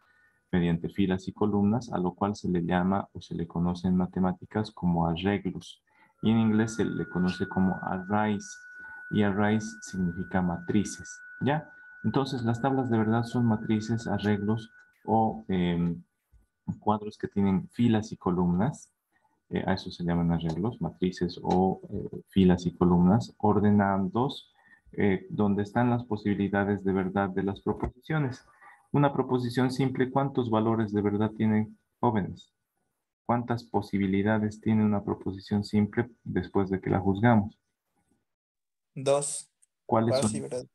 mediante filas y columnas, a lo cual se le llama o se le conoce en matemáticas como arreglos. Y en inglés se le conoce como arrays. Y arrays significa matrices, ¿ya? Entonces, las tablas de verdad son matrices, arreglos o cuadros que tienen filas y columnas, a eso se llaman arreglos, matrices o filas y columnas, ordenados, donde están las posibilidades de verdad de las proposiciones. Una proposición simple, ¿cuántos valores de verdad tienen, jóvenes? ¿Cuántas posibilidades tiene una proposición simple después de que la juzgamos? 2. ¿Cuáles Falso y son? verdadero.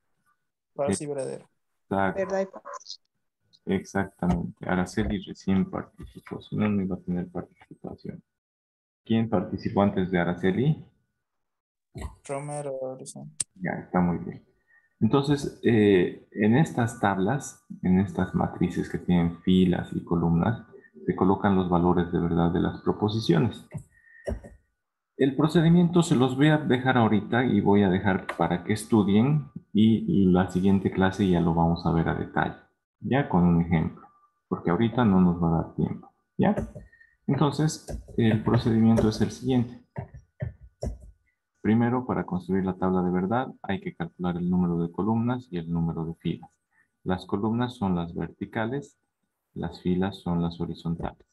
Falso y verdadero. Exacto. ¿Verdad y falso? Exactamente. Araceli recién participó, si no, no iba a tener participación. ¿Quién participó antes de Araceli? Romero. Horizon. Ya, está muy bien. Entonces, en estas tablas, en estas matrices que tienen filas y columnas, se colocan los valores de verdad de las proposiciones. El procedimiento se los voy a dejar ahorita y voy a dejar para que estudien y la siguiente clase ya lo vamos a ver a detalle, ya con un ejemplo, porque ahorita no nos va a dar tiempo, ¿ya? Entonces, el procedimiento es el siguiente. Primero, para construir la tabla de verdad, hay que calcular el número de columnas y el número de filas. Las columnas son las verticales, las filas son las horizontales.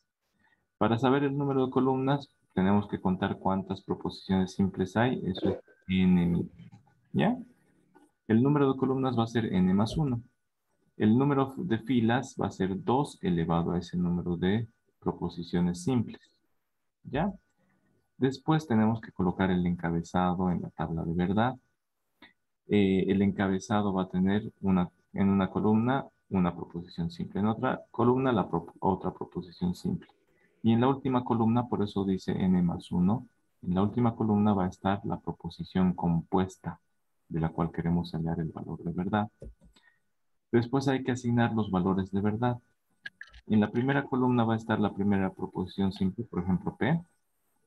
Para saber el número de columnas, tenemos que contar cuántas proposiciones simples hay. Eso es n, ¿ya? El número de columnas va a ser n más 1. El número de filas va a ser 2 elevado a ese número de proposiciones simples, ¿ya? Después tenemos que colocar el encabezado en la tabla de verdad. El encabezado va a tener en una columna una proposición simple, en otra columna otra proposición simple. Y en la última columna, por eso dice n más 1, en la última columna va a estar la proposición compuesta, de la cual queremos hallar el valor de verdad. Después hay que asignar los valores de verdad. En la primera columna va a estar la primera proposición simple, por ejemplo, P.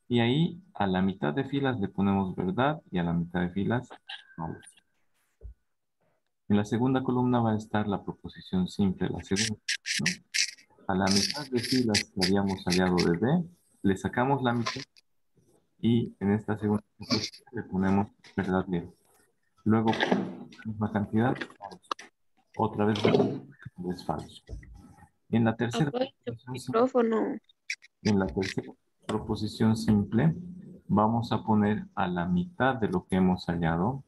Y ahí a la mitad de filas le ponemos verdad y a la mitad de filas falso. En la segunda columna va a estar la proposición simple, la segunda, ¿no? A la mitad de filas que habíamos hallado de B, le sacamos la mitad y en esta segunda proposición le ponemos verdad bien. Luego, la misma cantidad, falso. Otra vez verdad, es falso. En la tercera Apaga tu proposición simple, micrófono. en la tercera proposición simple, vamos a poner a la mitad de lo que hemos hallado,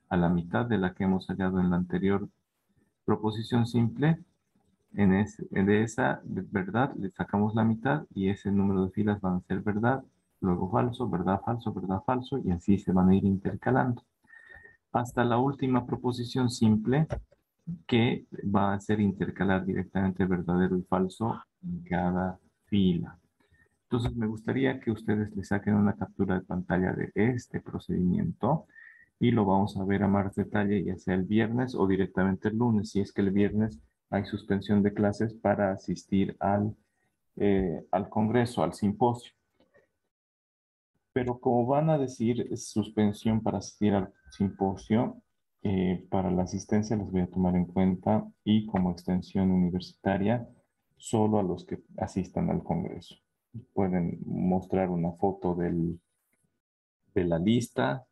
a la mitad de la que hemos hallado en la anterior proposición simple, de esa verdad le sacamos la mitad y ese número de filas van a ser verdad, luego falso, verdad, falso, y así se van a ir intercalando. Hasta la última proposición simple, que va a ser intercalar directamente verdadero y falso en cada fila. Entonces me gustaría que ustedes le saquen una captura de pantalla de este procedimiento y lo vamos a ver a más detalle, ya sea el viernes o directamente el lunes, si es que el viernes hay suspensión de clases para asistir al congreso, al simposio. Pero como van a decir suspensión para asistir al simposio, para la asistencia los voy a tomar en cuenta y como extensión universitaria, solo a los que asistan al congreso. Pueden mostrar una foto de la lista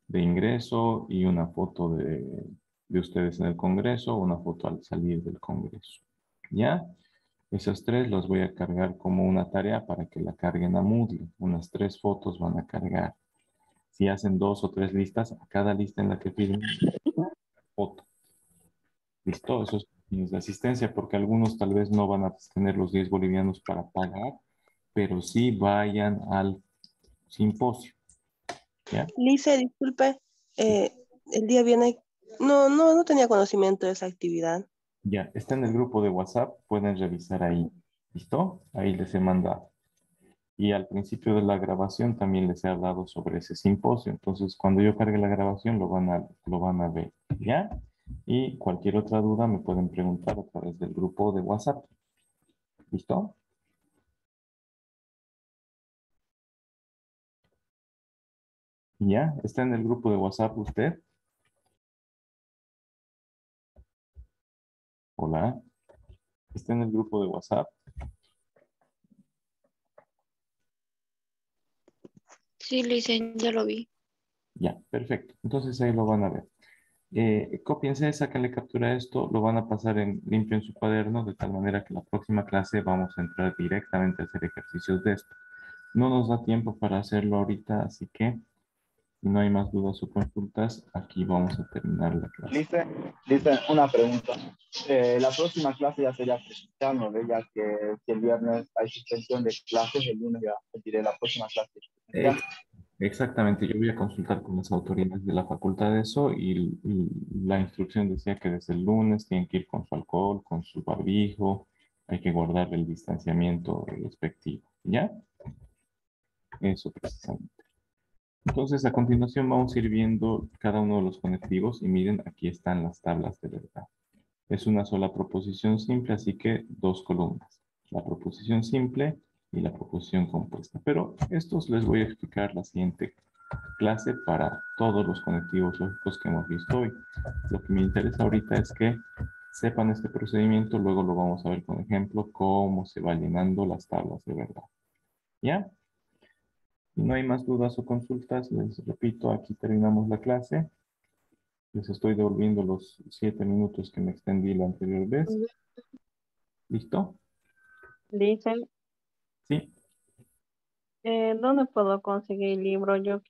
de ingreso y una foto de ustedes en el congreso, una foto al salir del congreso. ¿Ya? Esas tres las voy a cargar como una tarea para que la carguen a Moodle. Unas 3 fotos van a cargar. Si hacen 2 o 3 listas, a cada lista en la que piden foto. ¿Listo? Esos fines de asistencia, porque algunos tal vez no van a tener los 10 bolivianos para pagar, pero sí vayan al simposio. ¿Ya? Lice, disculpe, el día viene, no tenía conocimiento de esa actividad. Ya, está en el grupo de WhatsApp, pueden revisar ahí. ¿Listo? Ahí les he mandado. Y al principio de la grabación también les he hablado sobre ese simposio. Entonces, cuando yo cargue la grabación, lo van a ver. ¿Ya? Y cualquier otra duda me pueden preguntar a través del grupo de WhatsApp. ¿Listo? ¿Ya? ¿Está en el grupo de WhatsApp usted? Hola. ¿Está en el grupo de WhatsApp? Sí, Licen, ya lo vi. Ya, perfecto. Entonces ahí lo van a ver. Cópiense, sáquenle captura a esto, lo van a pasar en limpio en su cuaderno, de tal manera que la próxima clase vamos a entrar directamente a hacer ejercicios de esto. No nos da tiempo para hacerlo ahorita, así que si no hay más dudas o consultas, aquí vamos a terminar la clase. Dice una pregunta. La próxima clase ya sería presencial, ¿no? Ya que si el viernes hay suspensión de clases, el lunes ya diré la próxima clase presencial. Exactamente, yo voy a consultar con las autoridades de la facultad de eso y la instrucción decía que desde el lunes tienen que ir con su alcohol, con su barbijo, hay que guardar el distanciamiento respectivo, ¿ya? Eso precisamente. Entonces, a continuación vamos a ir viendo cada uno de los conectivos y miren, aquí están las tablas de verdad. Es una sola proposición simple, así que 2 columnas. La proposición simple y la proposición compuesta. Pero estos les voy a explicar la siguiente clase para todos los conectivos lógicos que hemos visto hoy. Lo que me interesa ahorita es que sepan este procedimiento, luego lo vamos a ver con ejemplo, cómo se va llenando las tablas de verdad. ¿Ya? Si no hay más dudas o consultas, les repito, aquí terminamos la clase. Les estoy devolviendo los 7 minutos que me extendí la anterior vez. ¿Listo? Dicen, Sí. ¿Dónde puedo conseguir el libro? Yo